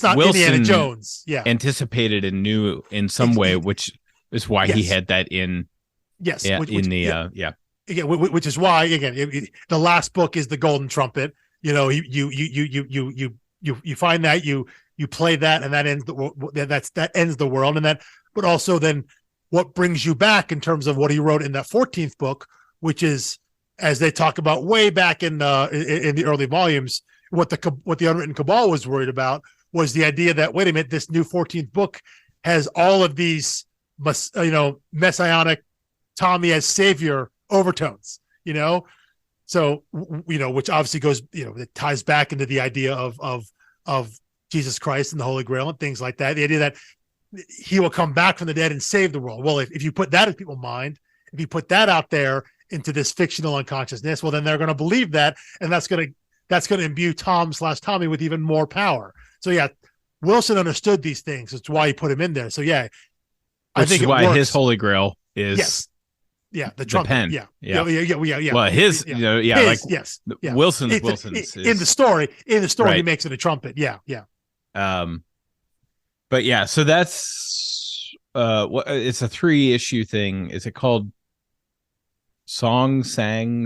not Wilson Indiana Jones. Yeah. Anticipated and knew in some way, which is why he had that in. Yes. Yeah, which is why again the last book is the Golden Trumpet. You find that you play that, and that ends that ends the world, and that. But also then what brings you back in terms of what he wrote in that 14th book, which is, as they talk about way back in the early volumes, what the Unwritten Cabal was worried about was the idea that, wait a minute, this new 14th book has all of these messianic Tommy as savior overtones, so which obviously goes, it ties back into the idea of Jesus Christ and the Holy Grail and things like that. The idea that he will come back from the dead and save the world. Well, if you put that in people's mind, if you put that out there into this fictional unconsciousness, well, then they're going to believe that, and that's going that's going to imbue Tom/Tommy with even more power. So yeah, Wilson understood these things. That's why he put him in there. So yeah, I think is why works. his holy grail is the trumpet. pen. Yeah. Well, his, his, Wilson's in the story. Right. He makes it a trumpet. Yeah. But yeah, so that's it's a 3-issue thing. Is it called Sang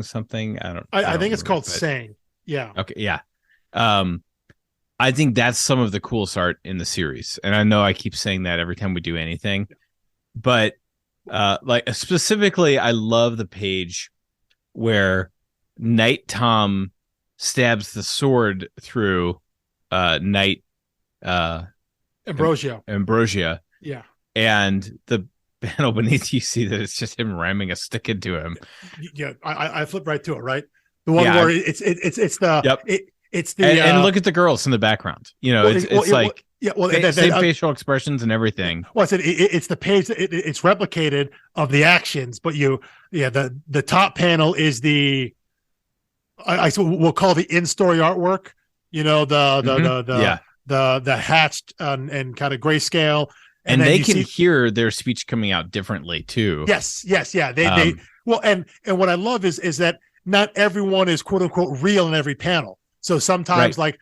something? I think it's called Sang. Yeah. Okay. Yeah. I think that's some of the coolest art in the series, and I know I keep saying that every time we do anything, but like specifically, I love the page where Knight Tom stabs the sword through Knight Ambrosia. Yeah. And the panel beneath, you see that it's just him ramming a stick into him. Yeah, I flip right to it, right? The one where it's the it's the and look at the girls in the background. Same facial expressions and everything. Well, it's the page. It's replicated of the actions, but the top panel is we'll call the in-story artwork. The hatched and kind of grayscale, and they can hear their speech coming out differently too. Yes, yeah. They and what I love is that not everyone is quote unquote real in every panel. So sometimes like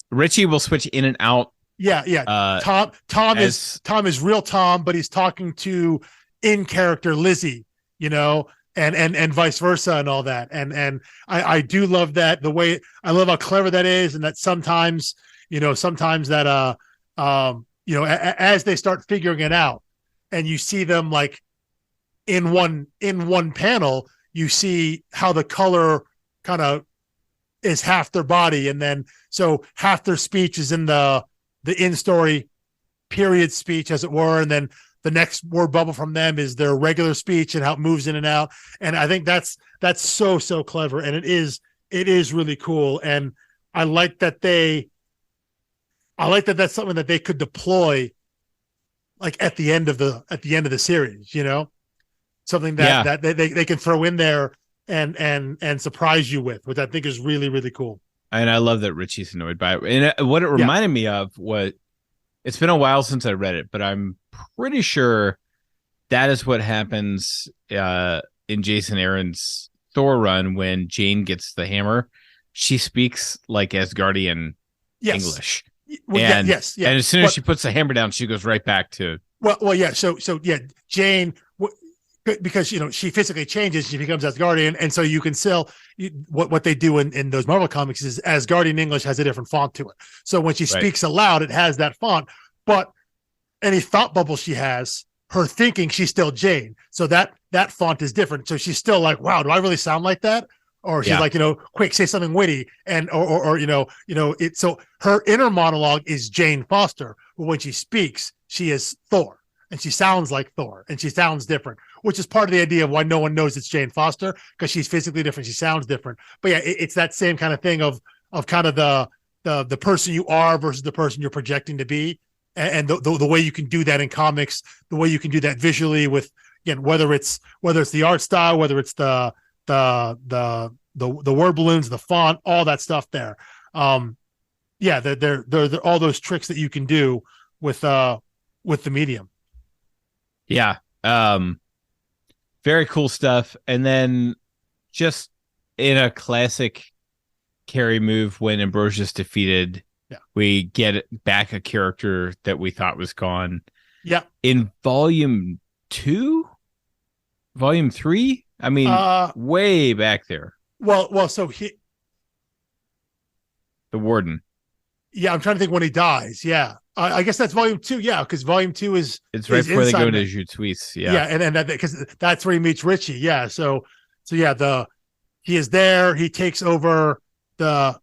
Richie will switch in and out. Yeah. Tom is real Tom, but he's talking to in character Lizzie, and vice versa and all that. And I do love that, the way I love how clever that is, and that sometimes that as they start figuring it out, and you see them like in one panel, you see how the color kind of is half their body, and then so half their speech is in the in-story period speech, as it were, and then the next word bubble from them is their regular speech and how it moves in and out. And I think that's so clever, and it is really cool. And I like that that's something that they could deploy like at the end of the series, something that they can throw in there and surprise you with, which I think is really, really cool. And I love that Richie's annoyed by it. And what it reminded me of, it's been a while since I read it, but I'm pretty sure that is what happens in Jason Aaron's Thor run when Jane gets the hammer. She speaks like Asgardian English. Well, and yes. And as soon as she puts the hammer down, she goes right back to. Well, yeah. So Jane, because she physically changes, she becomes Asgardian, and so you can still what they do in those Marvel comics is Asgardian English has a different font to it. So when she speaks aloud, it has that font, but any thought bubble she has, her thinking, she's still Jane. So that font is different. So she's still like, wow, do I really sound like that? Or she's like, quick, say something witty, and or it. So her inner monologue is Jane Foster, but when she speaks, she is Thor, and she sounds like Thor, and she sounds different, which is part of the idea of why no one knows it's Jane Foster, because she's physically different, she sounds different. But yeah, it's that same kind of thing of kind of the person you are versus the person you're projecting to be, and the way you can do that in comics, the way you can do that visually with, again, whether it's the art style, whether it's the word balloons, the font, all that stuff there. They're all those tricks that you can do with the medium. Yeah. Very cool stuff. And then just in a classic Carrie move, when Ambrosia's defeated, we get back a character that we thought was gone. Yeah. In volume 3, I mean, way back there. Well, so the Warden. Yeah, I'm trying to think when he dies. Yeah, I guess that's volume 2. Yeah, because volume 2 it's right before they go to Jutsuis. Yeah, and that, because that's where he meets Richie. Yeah, so yeah, he is there. He takes over the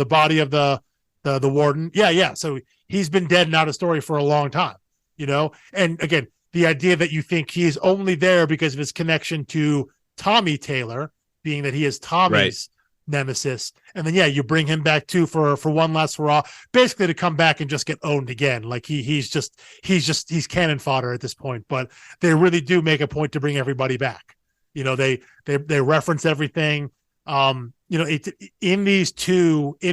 body of the Warden. Yeah. So he's been dead and out of story for a long time. And again, the idea that you think he is only there because of his connection to Tommy Taylor, being that he is Tommy's nemesis, and then you bring him back too for one last hurrah, basically to come back and just get owned again. Like he's cannon fodder at this point. But they really do make a point to bring everybody back. They reference everything. In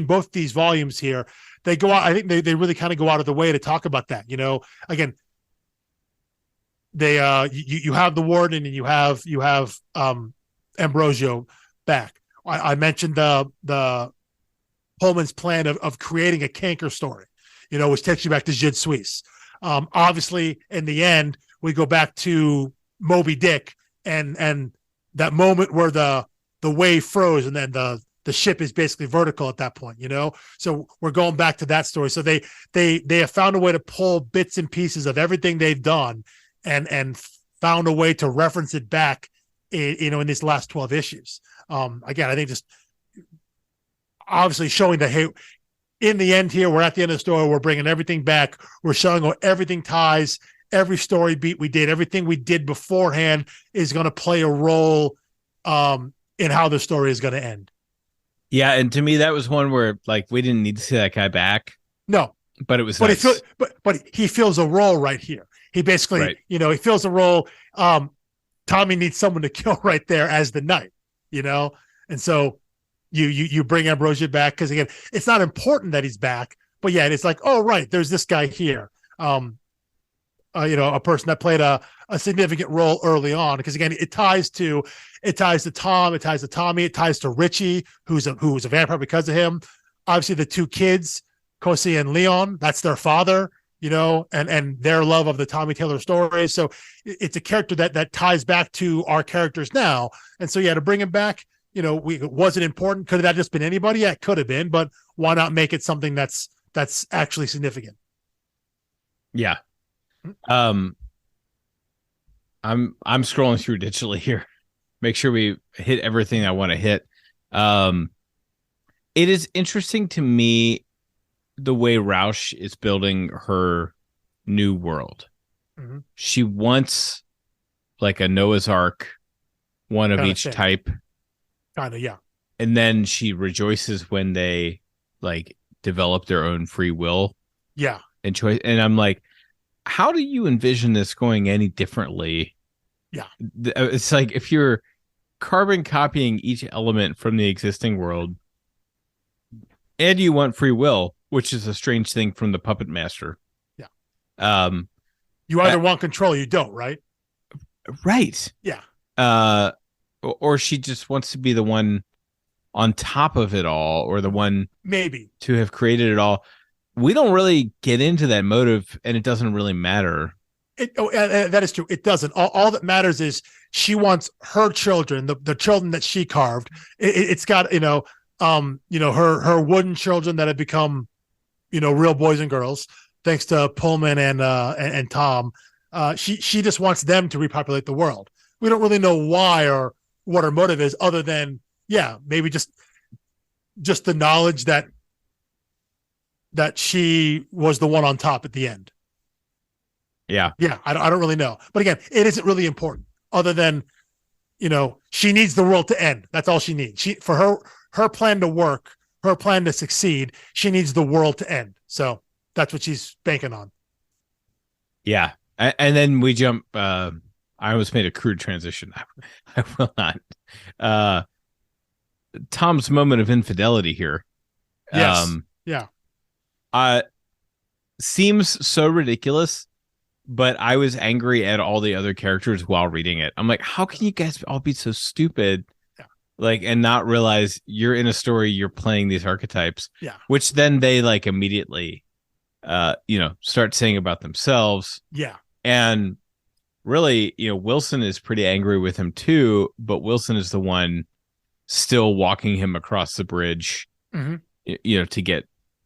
both these volumes here, they go out. I think they really kind of go out of the way to talk about that. Again, they you have the warden and you have Ambrosio back. I mentioned the Pullman's plan of creating a canker story, which takes you back to Jid Suisse. Obviously, in the end, we go back to Moby Dick and that moment where the wave froze and then the ship is basically vertical at that point, So we're going back to that story. So they have found a way to pull bits and pieces of everything they've done and found a way to reference it back in these last 12 issues. Again, I think just obviously showing that, hey, in the end here, we're at the end of the story. We're bringing everything back. We're showing how everything ties. Every story beat we did, everything we did beforehand is going to play a role in how the story is going to end. Yeah, and to me, that was one where we didn't need to see that guy back. No, but it was. But nice. he fills a role right here. He basically, he fills a role. Tommy needs someone to kill right there as the knight, and so you bring Ambrosia back because again, it's not important that he's back, but yeah, it's like, oh right, there's this guy here. A person that played a significant role early on because again, it ties to Tom, it ties to Tommy, it ties to Richie, who's a vampire because of him. Obviously, the two kids, Cosi and Leon, that's their father, and their love of the Tommy Taylor story. So it's a character that ties back to our characters now. And so yeah, to bring him back, it wasn't important. Could that just been anybody? Yeah, it could have been, but why not make it something that's actually significant? Yeah. I'm scrolling through digitally here. Make sure we hit everything I want to hit. It is interesting to me the way Rausch is building her new world. Mm-hmm. She wants a Noah's Ark, one of each type. Kind of, yeah. And then she rejoices when they develop their own free will. Yeah. And choice. And I'm like, how do you envision this going any differently? Yeah. It's like if you're carbon copying each element from the existing world and you want free will, which is a strange thing from the Puppet Master. Yeah. You either want control or you don't, right? Right. Yeah. Or she just wants to be the one on top of it all or the one maybe to have created it all. We don't really get into that motive, and it doesn't really matter. That is true. It doesn't. All that matters is she wants her children, the children that she carved. It's got her wooden children that have become real boys and girls thanks to Pullman and Tom. She just wants them to repopulate the world. We don't really know why or what her motive is, other than maybe just the knowledge that she was the one on top at the end. Yeah. I don't really know. But again, it isn't really important other than, she needs the world to end. That's all she needs. For her plan to work, her plan to succeed, she needs the world to end. So that's what she's banking on. Yeah. And then we jump, I almost made a crude transition. I will not. Tom's moment of infidelity here. Yes. Yeah. Seems so ridiculous, but I was angry at all the other characters while reading it. I'm like, how can you guys all be so stupid? Yeah. And not realize you're in a story, you're playing these archetypes. Yeah. Which then they immediately start saying about themselves. Yeah. And really, Wilson is pretty angry with him too, but Wilson is the one still walking him across the bridge, mm-hmm.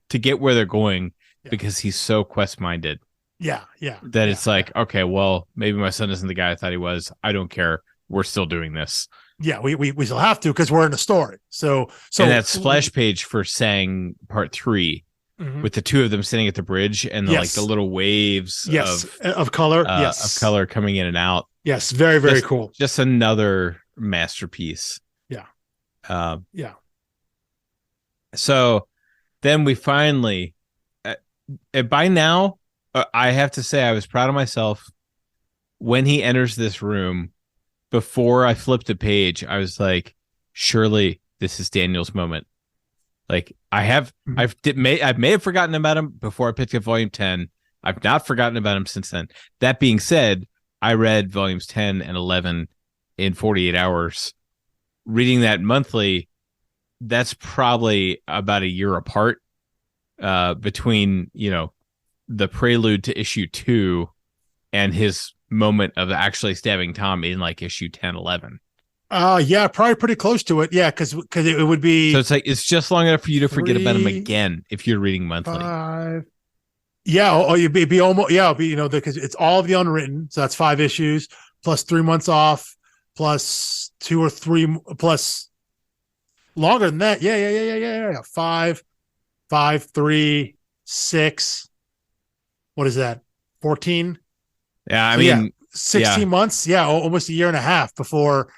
To get where they're going, because he's so quest minded. Yeah. That it's okay, well, maybe my son isn't the guy I thought he was. I don't care. We're still doing this. Yeah, we still have to because we're in a story. So and that splash page for Sang Part 3, mm-hmm. with the two of them sitting at the bridge and the little waves of color, of color coming in and out. Yes, very, very cool. Just another masterpiece. Yeah. Yeah. So then we finally, by now, I have to say I was proud of myself when he enters this room. Before I flipped a page, I was like, surely this is Daniel's moment. Like I may have forgotten about him before I picked up volume 10. I've not forgotten about him since then. That being said, I read volumes 10 and 11 in 48 hours. Reading that monthly, that's probably about a year apart between, the prelude to issue 2 and his moment of actually stabbing Tom in like issue 10, 11. Yeah, probably pretty close to it. Yeah, because it would be. So it's like it's just long enough for you to forget about him again if you're reading monthly. 5. Yeah, or you'd be almost. Yeah, it'd be because it's all of the Unwritten, so that's 5 issues plus 3 months off plus 2 or 3 plus longer than that. Yeah. 5, 3, 6. What is that? 14. Yeah, I mean, 16 months. Yeah, almost a year and a half before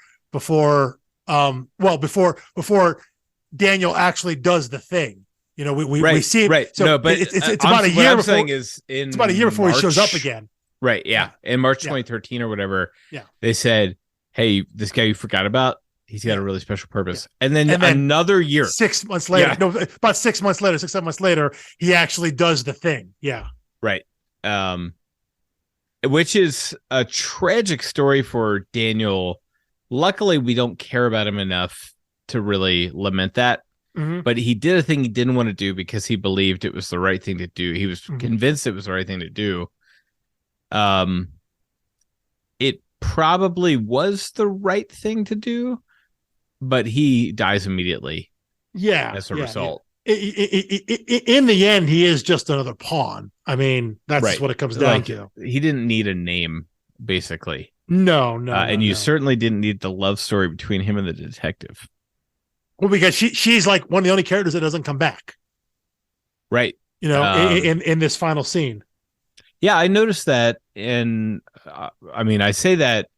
Daniel actually does the thing. We see it. Right. So no, but it's about a year I'm before. saying is it's about a year before March, he shows up again. Right. Yeah. In March 2013 or whatever. Yeah. They said, "Hey, this guy you forgot about, he's got a really special purpose." And then another year, 6 months later, about 6 months later, 7 months later, he actually does the thing. Yeah. Right. Which is a tragic story for Daniel. Luckily, we don't care about him enough to really lament that. Mm-hmm. But he did a thing he didn't want to do because he believed it was the right thing to do. He was convinced it was the right thing to do. It probably was the right thing to do, but he dies immediately. Yeah. As a result. In the end, he is just another pawn. I mean, that's what it comes down to. He didn't need a name, basically. No. And you certainly didn't need the love story between him and the detective. Well, because she's like one of the only characters that doesn't come back. Right. In this final scene. Yeah, I noticed that. And I say that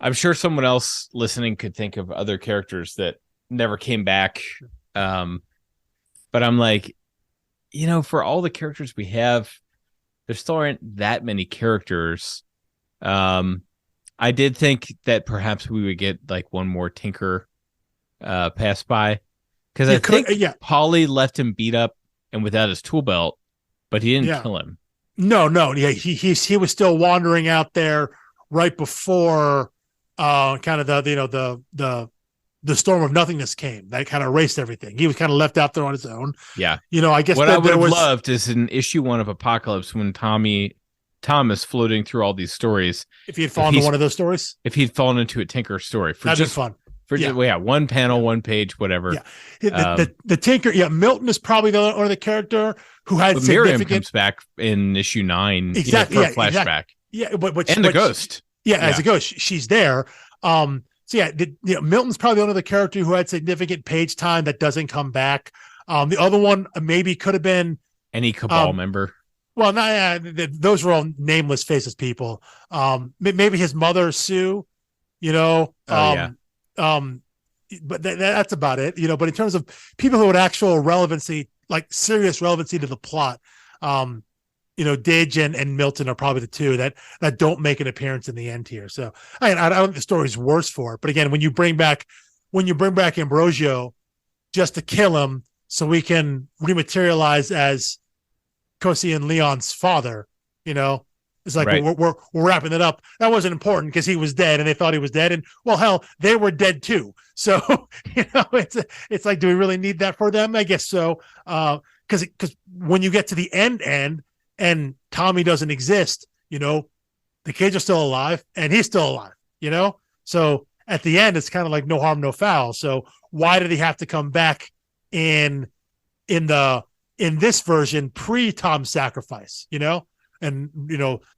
I'm sure someone else listening could think of other characters that never came back. But I'm like, for all the characters we have, there still aren't that many characters. I did think that perhaps we would get like one more Tinker pass by, because I think Polly left him beat up and without his tool belt, but he didn't kill him. No. Yeah, he was still wandering out there right before kind of the storm of nothingness came. That kind of erased everything. He was kind of left out there on his own. Yeah. I guess what I would have loved is in issue 1 of Apocalypse when Tom is floating through all these stories. If he had fallen into one of those stories, if he'd fallen into a Tinker story that'd be fun. One panel, 1 page, whatever. Yeah, the Tinker. Yeah, Milton is probably the other character who had significant. Miriam comes back in issue 9, exactly. For a flashback. Yeah, but the ghost. As a ghost, she's there. Milton's probably one of the character who had significant page time that doesn't come back. The other one maybe could have been any Cabal member. Well, those were all nameless faceless people. Maybe his mother, Sue. But that's about it. But in terms of people who had actual relevancy, like serious relevancy to the plot, Didge and Milton are probably the two that don't make an appearance in the end here. So I don't think the story's worse for it. But again, when you bring back Ambrosio just to kill him so we can rematerialize as Cosi and Leon's father, it's like we're wrapping it up. That wasn't important because he was dead and they thought he was dead. And well, hell, they were dead too. So it's like, do we really need that for them? I guess so. Because when you get to the end and Tommy doesn't exist, the kids are still alive and he's still alive, So at the end, it's kind of like no harm, no foul. So why did he have to come back in this version pre-Tom's sacrifice, And,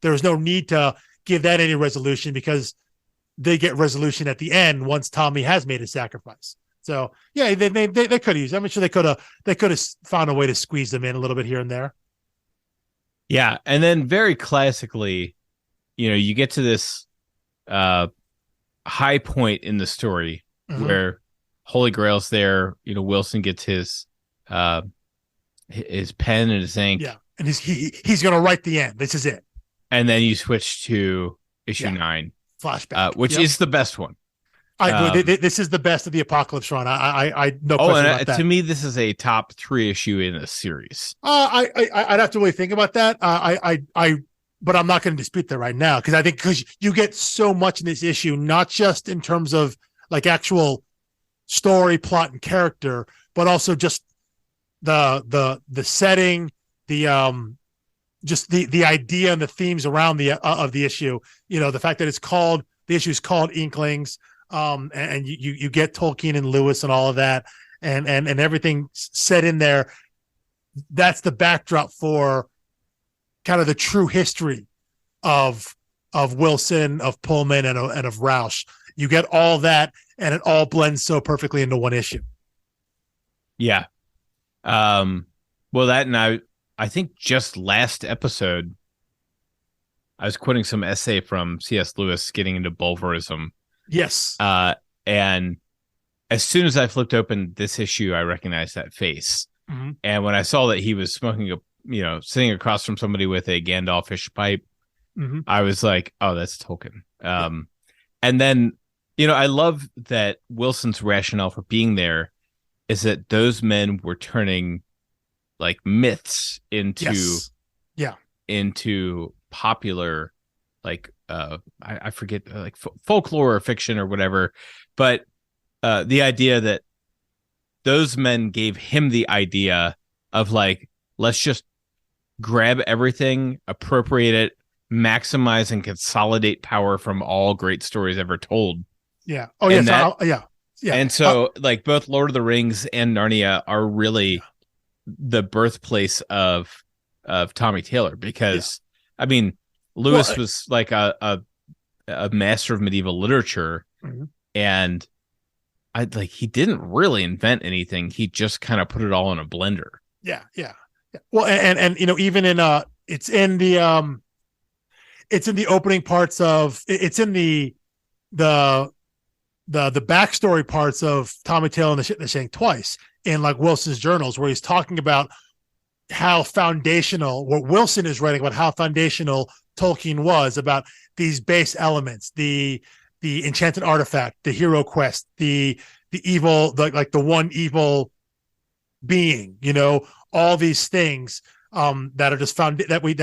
there was no need to give that any resolution because they get resolution at the end once Tommy has made a sacrifice. So, yeah, they could have used. I'm sure they could have found a way to squeeze them in a little bit here and there. Yeah, and then very classically, you get to this high point in the story where Holy Grail's there. Wilson gets his pen and his ink. Yeah, and he's going to write the end. This is it. And then you switch to issue 9 flashback, which is the best one. This is the best of the Apocalypse run. I no Oh, question and about that. to me, this is a top 3 issue in a series. I'd have to really think about that. But I'm not going to dispute that right now because you get so much in this issue, not just in terms of like actual story, plot, and character, but also just the setting, just the idea and the themes around the of the issue. The fact that the issue is called Inklings, and you get Tolkien and Lewis and all of that, and everything set in there. That's the backdrop for kind of the true history of Wilson, of Pullman, and of Rausch. You get all that, and it all blends so perfectly into one issue. Yeah. Well, that, and I think just last episode, I was quoting some essay from C.S. Lewis getting into Bulverism. Yes. And as soon as I flipped open this issue, I recognized that face. Mm-hmm. And when I saw that he was smoking sitting across from somebody with a Gandalfish pipe, mm-hmm. I was like, oh, that's Tolkien. And then, I love that Wilson's rationale for being there is that those men were turning like myths into popular, like, I forget, like folklore or fiction or whatever. But the idea that those men gave him the idea of like, let's just grab everything, appropriate it, maximize and consolidate power from all great stories ever told. Yeah. Oh, yeah. Yeah. And so, like, both Lord of the Rings and Narnia are really the birthplace of Tommy Taylor, because, I mean, Lewis was like a master of medieval literature, mm-hmm. and he didn't really invent anything. He just kind of put it all in a blender. Yeah. Well, and even in it's in the opening parts of it's in the backstory parts of Tommy Taylor and the Shit in the Shank Twice in like Wilson's journals, where he's talking about how foundational, what Wilson is writing about how foundational Tolkien was about these base elements, the enchanted artifact, the hero quest, the evil, the one evil being, all these things that are just found that we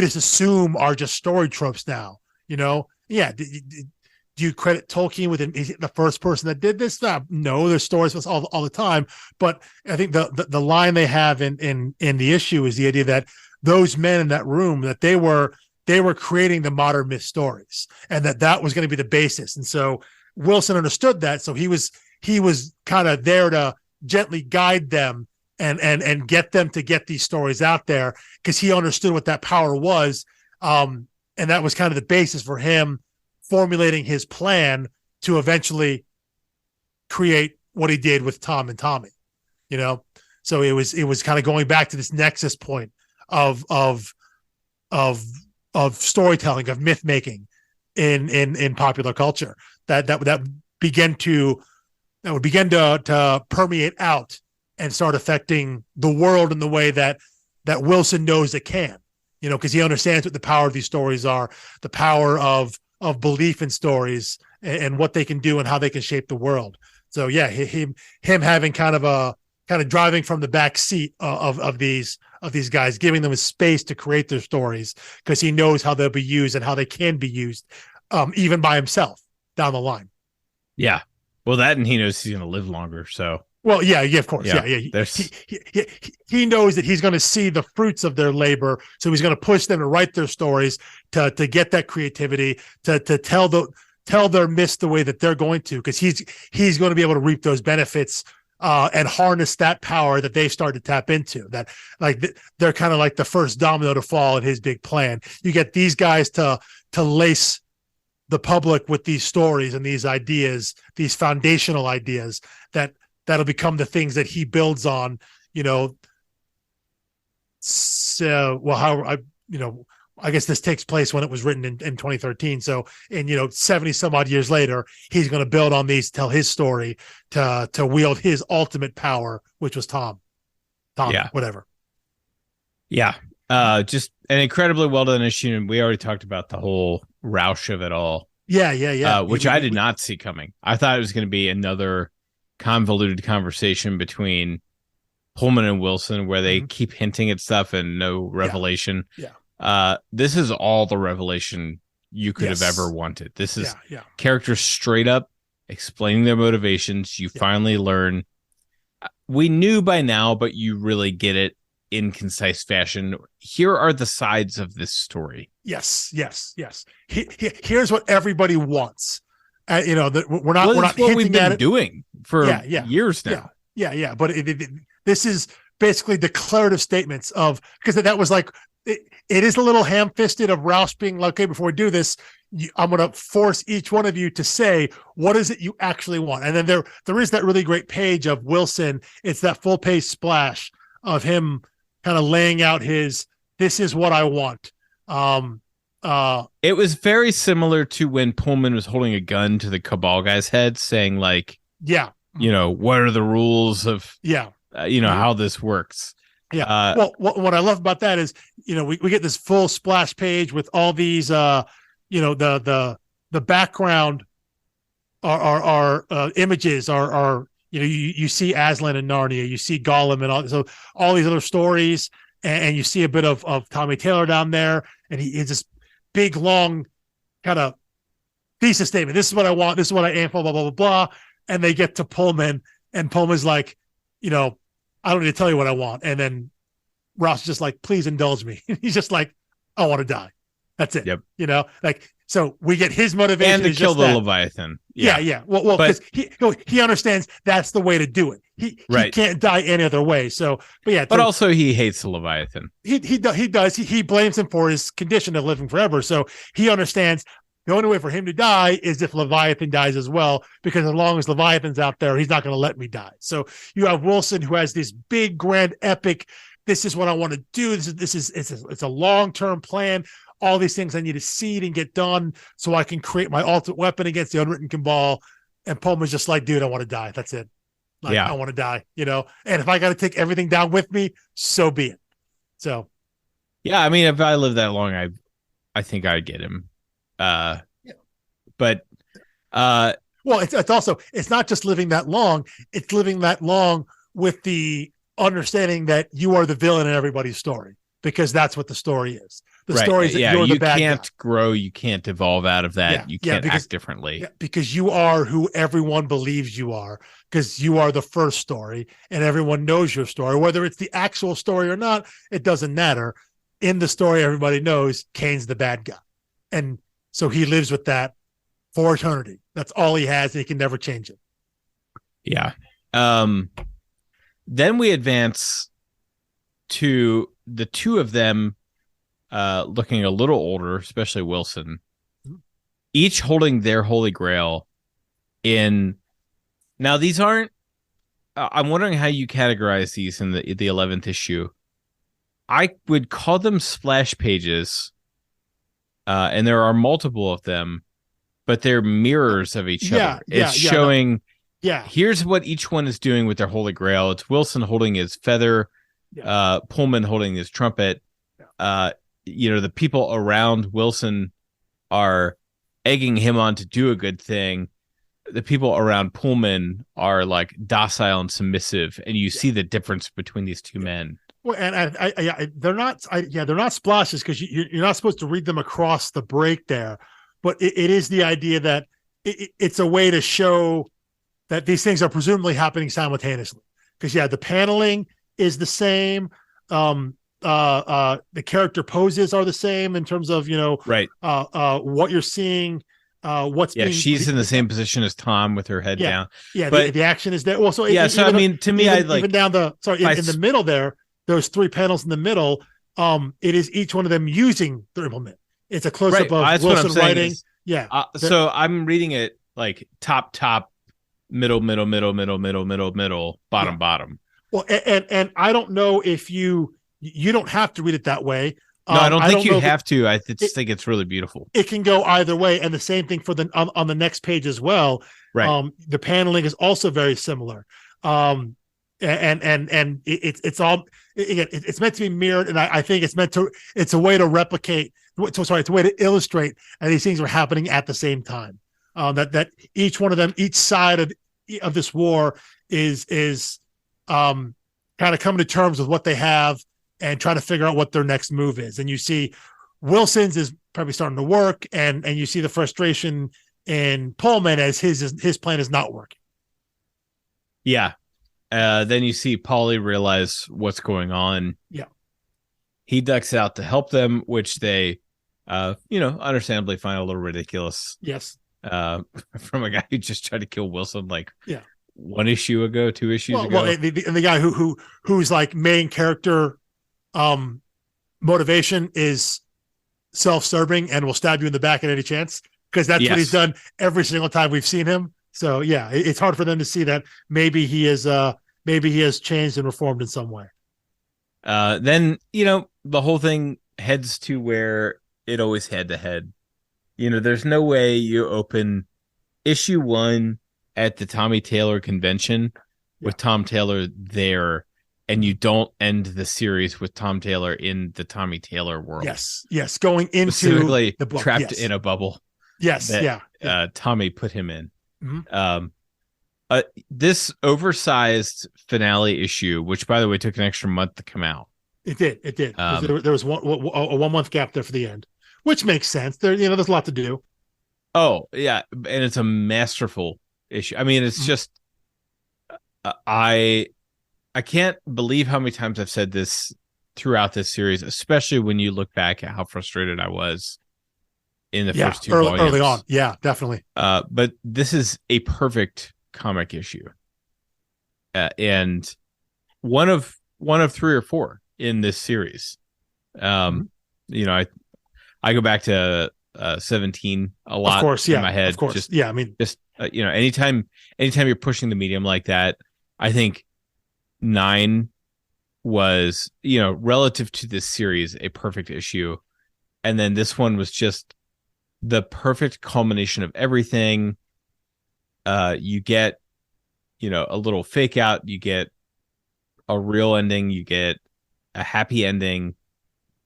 just assume are just story tropes now, Yeah. Do you credit Tolkien with the first person that did this? No, there's stories all the time. But I think the line they have in the issue is the idea that those men in that room, that they were creating the modern myth stories, and that was going to be the basis. And so Wilson understood that. So he was kind of there to gently guide them and get them to get these stories out there, because he understood what that power was. And that was kind of the basis for him formulating his plan to eventually create what he did with Tom and Tommy, So it was kind of going back to this nexus point of storytelling, of myth making in popular culture that would begin to permeate out and start affecting the world in the way that Wilson knows it can, because he understands what the power of these stories are, the power of belief in stories and what they can do and how they can shape the world. So yeah, him having kind of driving from the back seat of these guys, giving them a space to create their stories, because he knows how they'll be used and how they can be used, even by himself down the line. Yeah. Well, that, and he knows he's going to live longer. So. Well, yeah, of course. Yeah. He knows that he's going to see the fruits of their labor. So he's going to push them to write their stories, to get that creativity, to tell their myths the way that they're going to, because he's going to be able to reap those benefits and harness that power that they start to tap into. That they're kind of like the first domino to fall in his big plan. You get these guys to lace the public with these stories and these ideas, these foundational ideas that'll become the things that he builds on, I guess this takes place when it was written in 2013. So in, 70 some odd years later, he's going to build on these, tell his story, to wield his ultimate power, which was Tom, yeah. Whatever. Yeah. Just an incredibly well done issue. And we already talked about the whole Rausch of it all. Yeah. Which I did not see coming. I thought it was going to be another convoluted conversation between Pullman and Wilson where they keep hinting at stuff and no revelation. Yeah. This is all the revelation you could have ever wanted. This is characters straight up explaining their motivations. You finally learn. We knew by now, but you really get it in concise fashion. Here are the sides of this story. Yes. Here's what everybody wants. We're not what we've been doing for years now. Yeah. But this is basically declarative statements of, because that was like, it is a little ham-fisted of Roush being like, okay, before we do this, I'm going to force each one of you to say, what is it you actually want? And then there is that really great page of Wilson. It's that full page splash of him kind of laying out this is what I want. It was very similar to when Pullman was holding a gun to the Cabal guy's head saying like, what are the rules of, how this works. Yeah. Well, what I love about that is, we get this full splash page with all these, the background are images are you see Aslan and Narnia, you see Gollum and all these other stories, and you see a bit of Tommy Taylor down there, and he is this big long kind of thesis statement. This is what I want. This is what I aim for. Blah blah blah blah. And they get to Pullman, and Pullman's like, I don't need to tell you what I want. And then Ross is just like, please indulge me. He's just like, I want to die. That's it. Yep. So we get his motivation and to kill the Leviathan. Yeah. Well, because he understands that's the way to do it. He can't die any other way. So, but also he hates the Leviathan. He does. He blames him for his condition of living forever. So he understands the only way for him to die is if Leviathan dies as well, because as long as Leviathan's out there, he's not going to let me die. So you have Wilson, who has this big, grand, epic, this is what I want to do. It's a long-term plan. All these things I need to seed and get done so I can create my ultimate weapon against the Unwritten Cabal. And Pullman's just like, dude, I want to die. That's it. I want to die, and if I got to take everything down with me, so be it. So. Yeah. I mean, if I live that long, I think I'd get him. But it's also, it's not just living that long, it's living that long with the understanding that you are the villain in everybody's story, because that's what the story is. The story is that you're the bad guy. You can't grow, you can't evolve out of that. You can't act differently. Because you are who everyone believes you are, because you are the first story and everyone knows your story. Whether it's the actual story or not, it doesn't matter. In the story, everybody knows Kane's the bad guy. And so he lives with that for eternity. That's all he has, and he can never change it. Yeah. Then we advance to the two of them looking a little older, especially Wilson, each holding their Holy Grail in. Now, these aren't. I'm wondering how you categorize these in the 11th issue. I would call them splash pages. And there are multiple of them, but they're mirrors of each other. It's showing, here's what each one is doing with their Holy Grail. It's Wilson holding his feather, Pullman holding his trumpet. The people around Wilson are egging him on to do a good thing. The people around Pullman are like docile and submissive, and you see the difference between these two men. Well, and they're not splashes, because you're not supposed to read them across the break there, but it is the idea that it's a way to show that these things are presumably happening simultaneously. Because the paneling is the same, the character poses are the same in terms of what you're seeing, what's being. She's in the same position as Tom with her head down. But the action is there. Well, so to me, even down the in the middle there. Those three panels in the middle, it is each one of them using the implement. It's a close-up of Wilson writing. So I'm reading it like top, middle, bottom. Well, and I don't know if you don't have to read it that way. No, I don't think you have to. I just think it's really beautiful. It can go either way, and the same thing for on the next page as well. Right. The paneling is also very similar. And it's all, again, it's meant to be mirrored, and I think it's a way to replicate it's a way to illustrate that these things were happening at the same time. That each one of them, each side of this war is kind of coming to terms with what they have and trying to figure out what their next move is. And you see Wilson's is probably starting to work, and you see the frustration in Pullman as his plan is not working. Yeah. Then you see Paulie realize what's going on. Yeah. He ducks out to help them, which they, understandably find a little ridiculous. Yes. From a guy who just tried to kill Wilson like 2 issues ago. And the guy who's like main character motivation is self-serving and will stab you in the back at any chance, because that's what he's done every single time we've seen him. So yeah, it's hard for them to see that maybe he has changed and reformed in some way. Then the whole thing heads to where it always had to head. There's no way you open issue 1 at the Tommy Taylor convention with Tom Taylor there, and you don't end the series with Tom Taylor in the Tommy Taylor world. Yes, going into specifically the book. Trapped in a bubble. Yes, Tommy put him in. Mm-hmm. This oversized finale issue, which by the way took an extra month to come out. It did. There was a 1 month gap there for the end, which makes sense. There's a lot to do. Oh yeah, and it's a masterful issue. I mean, it's just I can't believe how many times I've said this throughout this series, especially when you look back at how frustrated I was in the first 2 volumes. Early on. Yeah, definitely. But this is a perfect comic issue. And one of 3 or 4 in this series. I go back to 17 a lot, of course, in my head. Of course. Anytime you're pushing the medium like that, I think 9 was, relative to this series, a perfect issue. And then this one was just the perfect culmination of everything. You get, a little fake out, you get a real ending, you get a happy ending,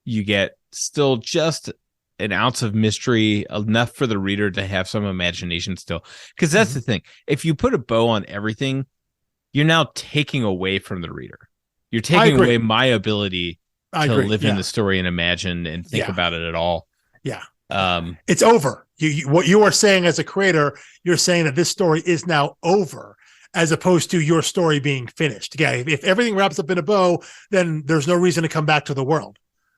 you get still just an ounce of mystery, enough for the reader to have some imagination still. Because that's the thing. If you put a bow on everything, you're now taking away from the reader. You're taking away my ability to live in the story and imagine and think about it at all. Yeah. It's over. What you are saying as a creator, you're saying that this story is now over, as opposed to your story being finished. Yeah. If everything wraps up in a bow, then there's no reason to come back to the world.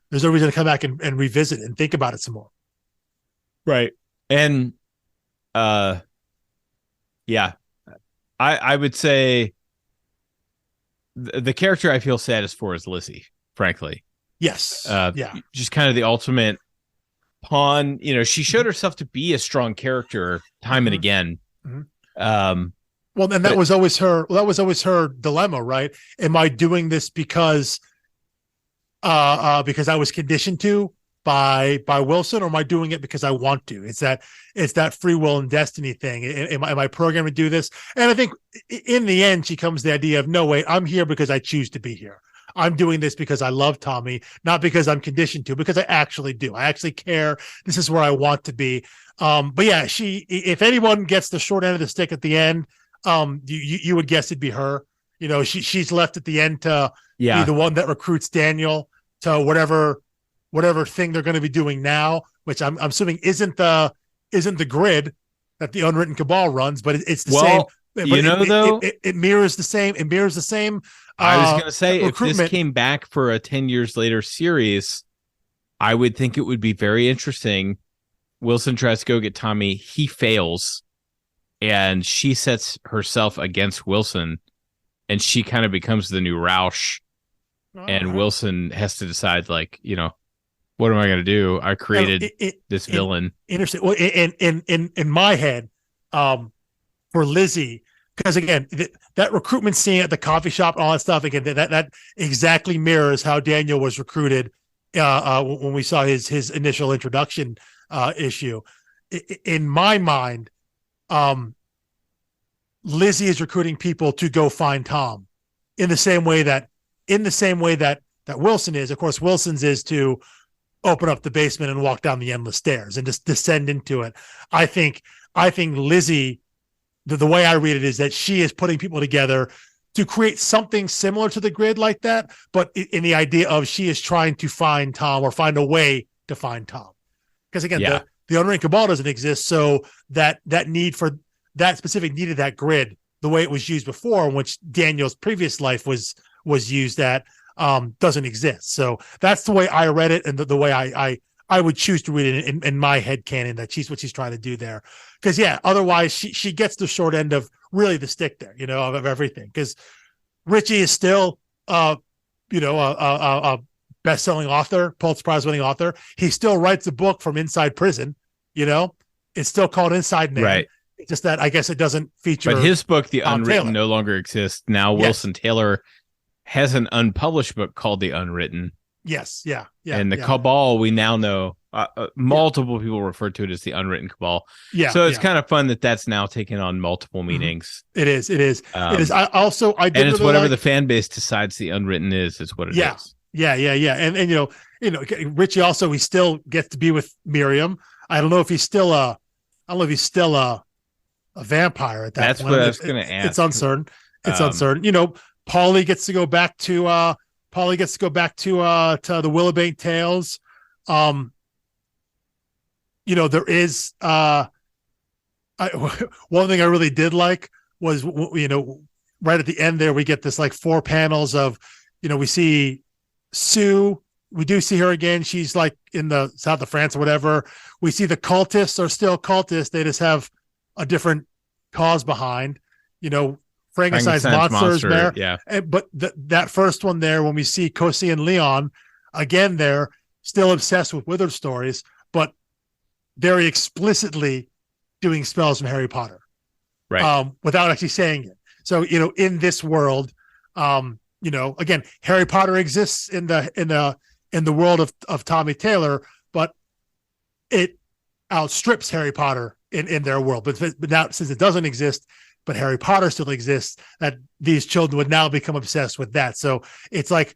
There's no reason to come back and revisit it and think about it some more. Right. And I would say the character I feel saddest for is Lizzie, frankly. Yes. Just kind of the ultimate pawn. She showed herself to be a strong character time and again. And that was always her dilemma, right? Am I doing this because I was conditioned to by Wilson, or am I doing it because I want to? It's that free will and destiny thing. Am I programmed to do this? And I think in the end, she comes to the idea of, no, wait, I'm here because I choose to be here. I'm doing this because I love Tommy, not because I'm conditioned to, because I actually do. I actually care. This is where I want to be. But yeah, if anyone gets the short end of the stick at the end, you would guess it'd be her. She's left at the end to be the one that recruits Daniel to whatever thing they're going to be doing now, which I'm assuming isn't the grid that the Unwritten Cabal runs, but it's the same. It mirrors the same. It mirrors the same. I was going to say, if this came back for a 10 years later series, I would think it would be very interesting. Wilson tries to go get Tommy. He fails, and she sets herself against Wilson, and she kind of becomes the new Roush. And Wilson has to decide, what am I going to do? I created this villain. Interesting. Well, in my head, for Lizzie, because again, that recruitment scene at the coffee shop and all that stuff, again, that exactly mirrors how Daniel was recruited when we saw his initial introduction issue. In my mind, Lizzie is recruiting people to go find Tom in the same way that Wilson is. Of course, Wilson's is to open up the basement and walk down the endless stairs and just descend into it. I think Lizzie, the way I read it is that she is putting people together to create something similar to the grid like that, but in the idea of she is trying to find Tom or find a way to find Tom. Because again, the Unwritten Cabal doesn't exist, so that need for that specific need of that grid, the way it was used before, in which Daniel's previous life was used at, doesn't exist. So that's the way I read it, and the way I would choose to read it in my head canon, that what she's trying to do there. Because otherwise she gets the short end of really the stick there, of everything. Because Richie is still a best-selling author, Pulitzer Prize winning author. He still writes a book from inside prison. It's still called Inside Man. Right. It's just that I guess it doesn't feature. But his book, The Unwritten, Taylor. no longer exists. Now Wilson Taylor has an unpublished book called The Unwritten. Yes. Yeah. And the Cabal, we now know, multiple people refer to it as the Unwritten Cabal. Yeah. So it's kind of fun that that's now taken on multiple meanings. It is. It is. And it's really whatever the fan base decides the Unwritten is what it is. Yeah. And Richie also, he still gets to be with Miriam. I don't know if he's still a vampire at that That's point. what I was going to ask. It's uncertain. Paulie gets to go back to the Willowbank Tales. There is one thing I really did like was right at the end there we get this like 4 panels of we see Sue. We do see her again. She's like in the south of France or whatever. We see the cultists are still cultists. They just have a different cause behind. Frankenstein's monster is there. Yeah. But that first one there, when we see Cosi and Leon, again, they're still obsessed with Withered stories, but very explicitly doing spells from Harry Potter. Right. Without actually saying it. So, in this world, again, Harry Potter exists in the world of Tommy Taylor, but it outstrips Harry Potter in their world. But now, since it doesn't exist, but Harry Potter still exists, that these children would now become obsessed with that. So it's like,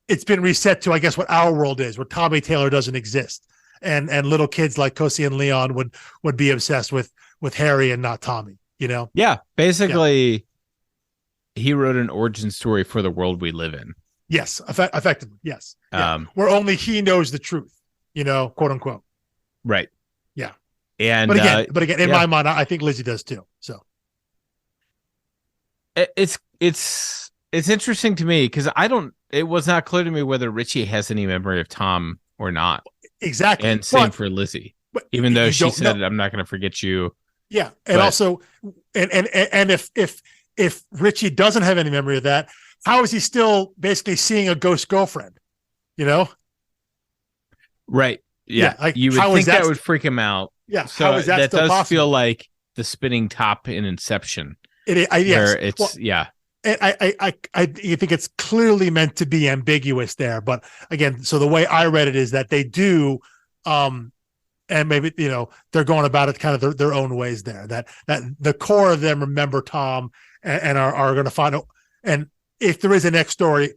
it's been reset to, I guess, what our world is, where Tommy Taylor doesn't exist. And little kids like Cosi and Leon would be obsessed with Harry and not Tommy, Yeah. Basically, he wrote an origin story for the world we live in. Yes, effectively, yes. Where only he knows the truth, quote unquote. Right. Yeah. And but again, in my mind, I think Lizzie does too. So it's interesting to me because it was not clear to me whether Richie has any memory of Tom or not. Exactly. And same for Lizzie. Even though she said, I'm not going to forget you. Yeah. And also, and if Richie doesn't have any memory of that, how is he still basically seeing a ghost girlfriend? Right. Yeah. Like, you would think that would freak him out. Yeah. So how is that does possible? feel like the spinning top in Inception. Yes. Where it's, And I think it's clearly meant to be ambiguous there, but again, so the way I read it is that they do, and maybe they're going about it kind of their own ways there. That the core of them remember Tom and are going to find out. And if there is a next story,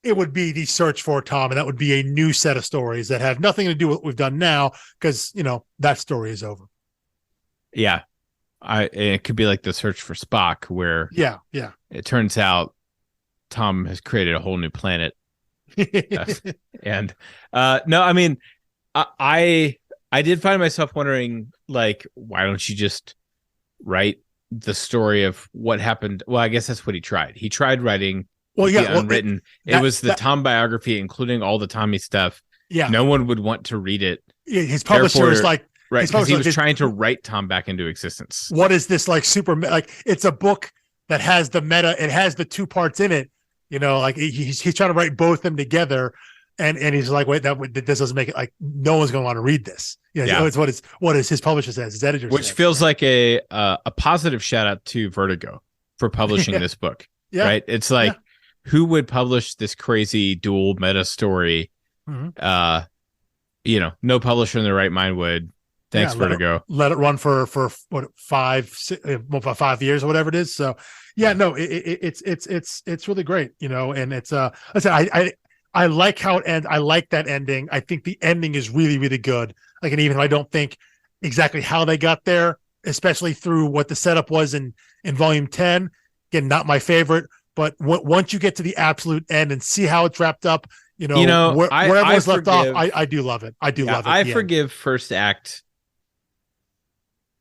it would be the search for Tom, and that would be a new set of stories that have nothing to do with what we've done now, because that story is over. Yeah. It could be like the search for Spock, where it turns out Tom has created a whole new planet. And no, I mean, I did find myself wondering, like, why don't you just write the story of what happened? Well, I guess that's what he tried. He tried writing the Unwritten. It was the Tom biography, including all the Tommy stuff. Yeah, no one would want to read it. His publisher is like. Right, because he was trying to write Tom back into existence. What is this like super? Like, it's a book that has the meta. It has the 2 parts in it. Like he's trying to write both of them together, and he's like, wait, this doesn't make it. Like, no one's going to want to read this. It's what his publisher says, his editor, which says. Feels like a positive shout out to Vertigo for publishing this book. Yeah. Right, it's like who would publish this crazy dual meta story? Mm-hmm. No publisher in their right mind would. Thanks, Vertigo. Let it run for what 5 years or whatever it is. So no, it's really great, and it's I I like how it ends. I like that ending. I think the ending is really, really good. Like, and even if I don't think exactly how they got there, especially through what the setup was in volume 10, again, not my favorite, but once you get to the absolute end and see how it's wrapped up, where everyone's left off, I do love it. I do love it. I forgive first act,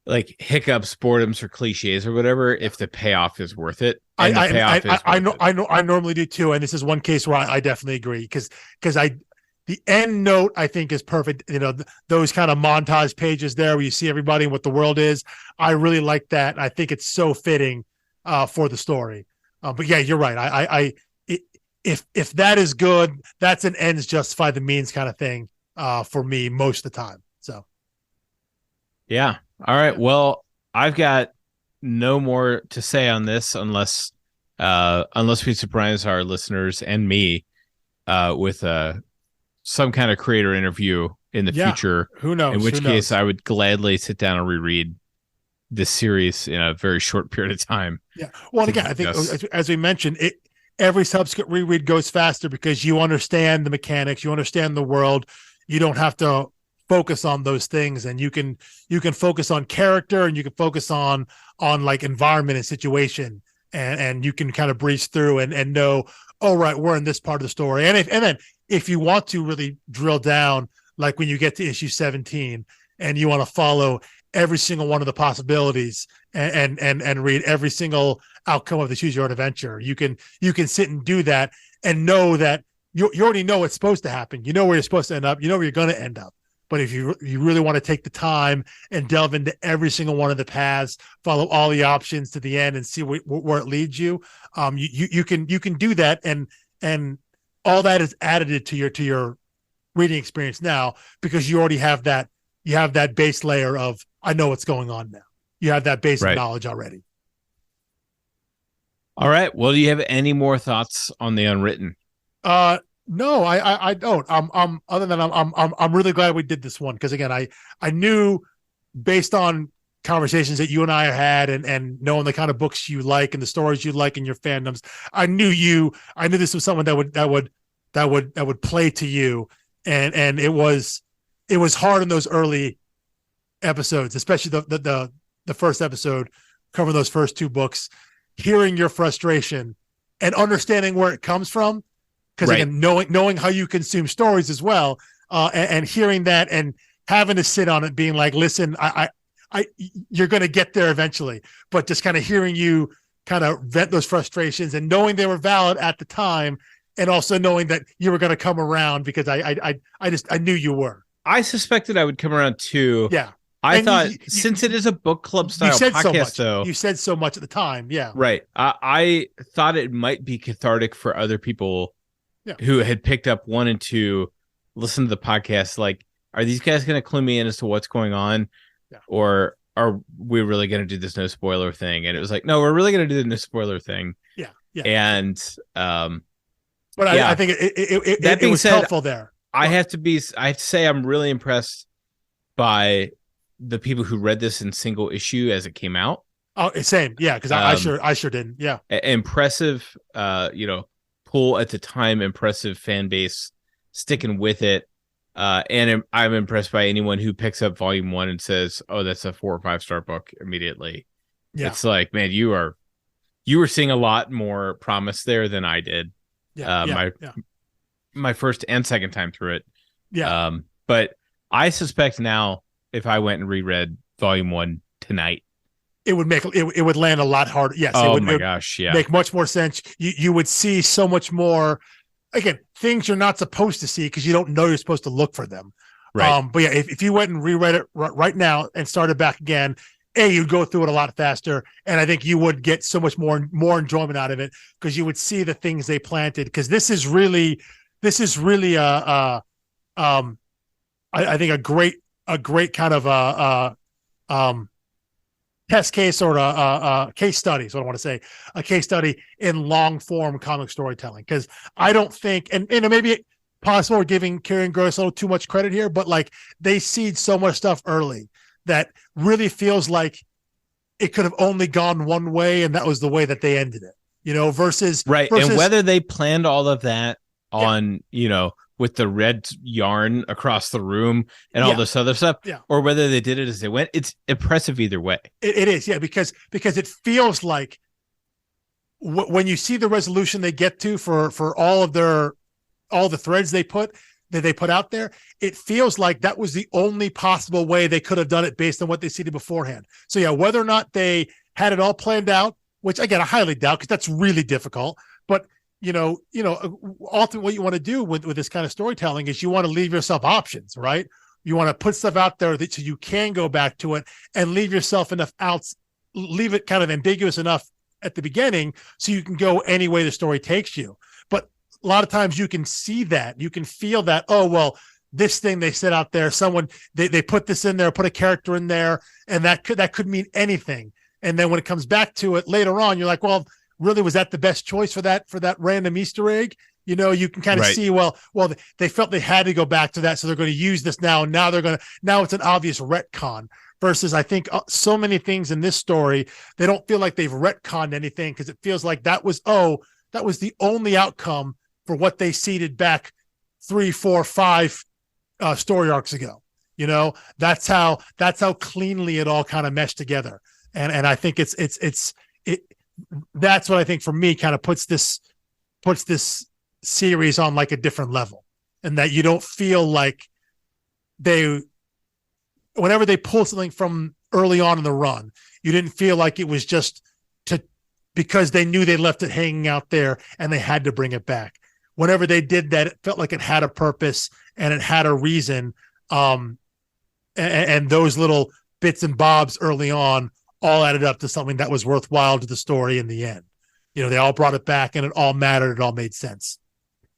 like hiccups, boredoms, or cliches or whatever, if the payoff is worth it. I normally do too, and this is one case where I definitely agree because the end note I think is perfect. Those kind of montage pages there where you see everybody and what the world is. I really like that. I think it's so fitting for the story. But yeah, you're right. If that is good, that's an ends justify the means kind of thing for me most of the time. So yeah. All right. Well, I've got no more to say on this unless we surprise our listeners and me with some kind of creator interview in the future. Who knows? In which case I would gladly sit down and reread this series in a very short period of time. Yeah. Well, and again, I think as we mentioned, every subsequent reread goes faster because you understand the mechanics, you understand the world. You don't have to focus on those things, and you can focus on character, and you can focus on like environment and situation, and you can kind of breeze through and know, oh right, we're in this part of the story. And then if you want to really drill down, like when you get to issue 17 and you want to follow every single one of the possibilities and read every single outcome of the choose your own adventure, you can sit and do that and know that you already know what's supposed to happen. You know where you're supposed to end up. You know where you're going to end up. But if you really want to take the time and delve into every single one of the paths, follow all the options to the end and see where it leads you, you can do that, and all that is additive to your reading experience now because you already have that. You have that base layer of I know what's going on now. You have that base of knowledge already. All right. Well, do you have any more thoughts on the Unwritten? No, I don't. Other than I'm really glad we did this one because again, I knew based on conversations that you and I had and knowing the kind of books you like and the stories you like in your fandoms, I knew this was someone that would play to you, and it was hard in those early episodes, especially the first episode covering those first two books, hearing your frustration and understanding where it comes from. Because again, knowing how you consume stories as well, and hearing that and having to sit on it, being like, listen, I you're going to get there eventually, but just kind of hearing you kind of vent those frustrations and knowing they were valid at the time, and also knowing that you were going to come around because I knew you were. I suspected I would come around too. Yeah. I thought since it is a book club style podcast, though, you said so much at the time. Yeah. Right. I thought it might be cathartic for other people who had picked up 1 and 2, listen to the podcast. Like, are these guys going to clue me in as to what's going on? Yeah. Or are we really going to do this no spoiler thing? And it was like, no, we're really going to do the no spoiler thing. Yeah. Yeah. And, but I think it was helpful there. I have to say I'm really impressed by the people who read this in single issue as it came out. Oh, same. Yeah. Because I sure didn't. Yeah. Impressive, pull at the time, impressive fan base sticking with it. And I'm impressed by anyone who picks up volume 1 and says, oh, that's a 4 or 5 star book immediately. Yeah. It's like, man, you were seeing a lot more promise there than I did. Yeah. My first and second time through it. Yeah. But I suspect now if I went and reread volume 1 tonight, it would land a lot harder. Yes. Oh my gosh. Yeah. Make much more sense. You would see so much more, again, things you're not supposed to see because you don't know you're supposed to look for them. Right. But yeah, if you went and reread it right now and started back again, you'd go through it a lot faster. And I think you would get so much more enjoyment out of it because you would see the things they planted. Because this is really I think a great kind of test case or a case study is what I want to say, a case study in long form comic storytelling. Because I don't think, and maybe possible we're giving Kieran Gross a little too much credit here, but like they seed so much stuff early that really feels like it could have only gone one way, and that was the way that they ended it. Versus right. And whether they planned all of that on, with the red yarn across the room and all this other stuff, or whether they did it as they went. It's impressive either way. It is, because it feels like when you see the resolution they get to for all the threads they put out there, it feels like that was the only possible way they could have done it based on what they seeded beforehand. So yeah, whether or not they had it all planned out, which again I highly doubt because that's really difficult. But ultimately what you want to do with this kind of storytelling is you want to leave yourself options, right? You want to put stuff out there so you can go back to it and leave yourself enough outs, leave it kind of ambiguous enough at the beginning so you can go any way the story takes you. But a lot of times you can see that, you can feel that, oh, well, this thing they set out there, someone, they put this in there, put a character in there, and that could mean anything. And then when it comes back to it later on, you're like, well, really, was that the best choice for that random Easter egg? You can kind of see, well, they felt they had to go back to that. So they're going to use this now. And now it's an obvious retcon. Versus, I think so many things in this story, they don't feel like they've retconned anything because it feels like that was the only outcome for what they seeded back 3, 4, 5 story arcs ago. That's how cleanly it all kind of meshed together. And I think that's what I think for me kind of puts this series on like a different level, and that you don't feel like whenever they pull something from early on in the run, you didn't feel like it was just because they knew they left it hanging out there and they had to bring it back. Whenever they did that, it felt like it had a purpose and it had a reason. And those little bits and bobs early on all added up to something that was worthwhile to the story in the end. They all brought it back and it all mattered. It all made sense.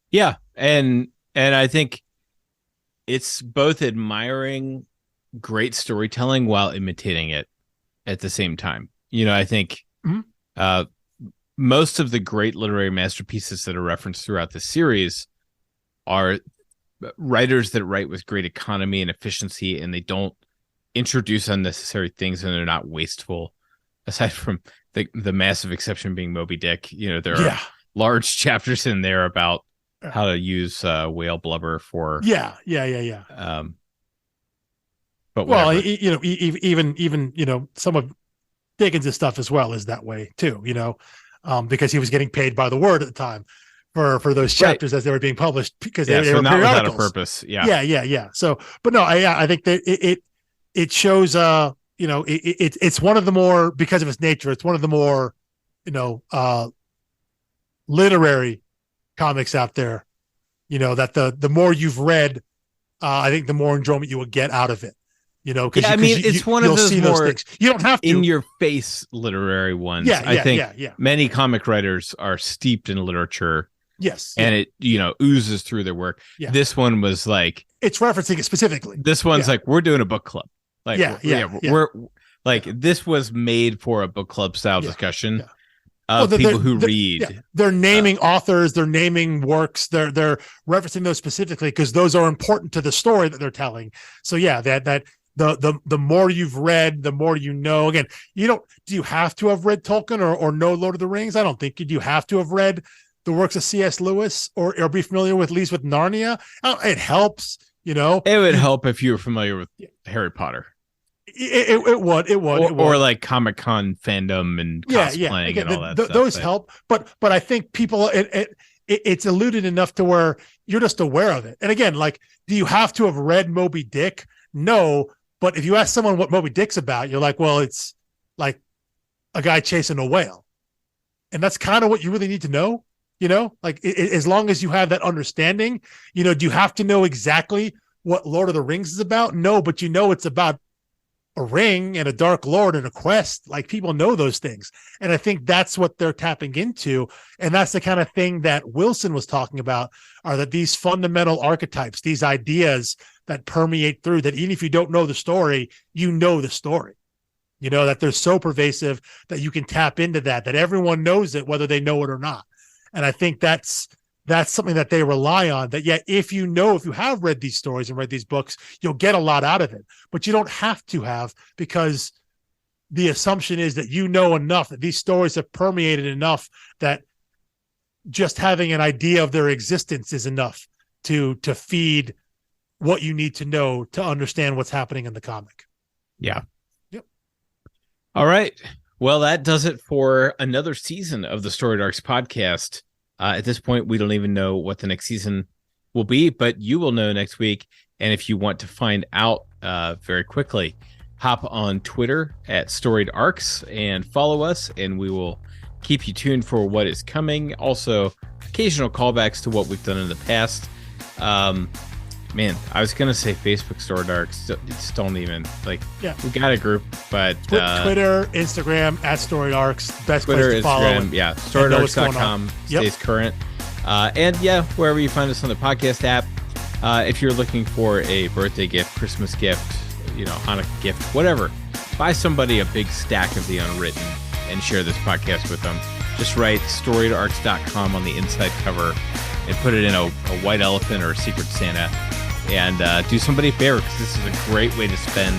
Yeah. And I think it's both admiring great storytelling while imitating it at the same time. I think most of the great literary masterpieces that are referenced throughout the series are writers that write with great economy and efficiency, and they don't introduce unnecessary things, and they're not wasteful. Aside from the massive exception being Moby Dick, there are large chapters in there about how to use whale blubber for but even some of Dickens' stuff as well is that way too, because he was getting paid by the word at the time for those chapters as they were being published, because they were not periodicals. Without a purpose. So, but no, I think that it shows it's one of the more, because of its nature, it's one of the more literary comics out there, that the more you've read, I think the more enjoyment you will get out of it. It's one of those more things. You don't have to in your face literary ones. I think many comic writers are steeped in literature. Yes. And it, oozes through their work. Yeah. This one was like, it's referencing it specifically. This one's like, we're doing a book club. Like, we're like, this was made for a book club style discussion of people who read. Yeah. They're naming authors, they're naming works, they're referencing those specifically because those are important to the story that they're telling. So that the more you've read, the more you know. Again, do you have to have read Tolkien or know Lord of the Rings? I don't think you do. Have to have read the works of C.S. Lewis or be familiar with, at least with Narnia. It helps, It would help if you were familiar with Harry Potter. It would. Or like Comic-Con fandom and cosplaying and all that stuff. Those help. But I think people, it's alluded enough to where you're just aware of it. And again, like, do you have to have read Moby Dick? No. But if you ask someone what Moby Dick's about, you're like, well, it's like a guy chasing a whale. And that's kind of what you really need to know, like as long as you have that understanding, do you have to know exactly what Lord of the Rings is about? No, but it's about a ring and a dark lord and a quest. Like, people know those things. And I think that's what they're tapping into. And that's the kind of thing that Wilson was talking about, are that these fundamental archetypes, these ideas that permeate through, that even if you don't know the story, the story, that they're so pervasive that you can tap into that everyone knows it, whether they know it or not. And I think that's something that they rely on, that if you have read these stories and read these books, you'll get a lot out of it, but you don't have to have, because the assumption is that enough, that these stories have permeated enough that just having an idea of their existence is enough to feed what you need to know to understand what's happening in the comic. Yeah. Yep. All right. Well, that does it for another season of the Storied Arcs podcast. At this point, we don't even know what the next season will be, but you will know next week. And if you want to find out very quickly, hop on Twitter at Storied Arcs and follow us, and we will keep you tuned for what is coming. Also, occasional callbacks to what we've done in the past. Man, I was gonna say Facebook Storied Arcs. Just don't even we got a group, but Twitter, Instagram at Storied Arcs. Best Twitter, place to follow. Instagram, yeah, storiedarcs.com stays current. And yeah, wherever you find us on the podcast app. If you're looking for a birthday gift, Christmas gift, Hanukkah gift, whatever, buy somebody a big stack of the Unwritten and share this podcast with them. Just write storiedarcs.com on the inside cover and put it in a white elephant or a Secret Santa, and do somebody a favor, because this is a great way to spend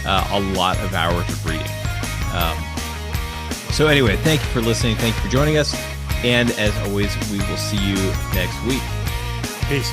a lot of hours of reading. So anyway, thank you for listening. Thank you for joining us. And as always, we will see you next week. Peace.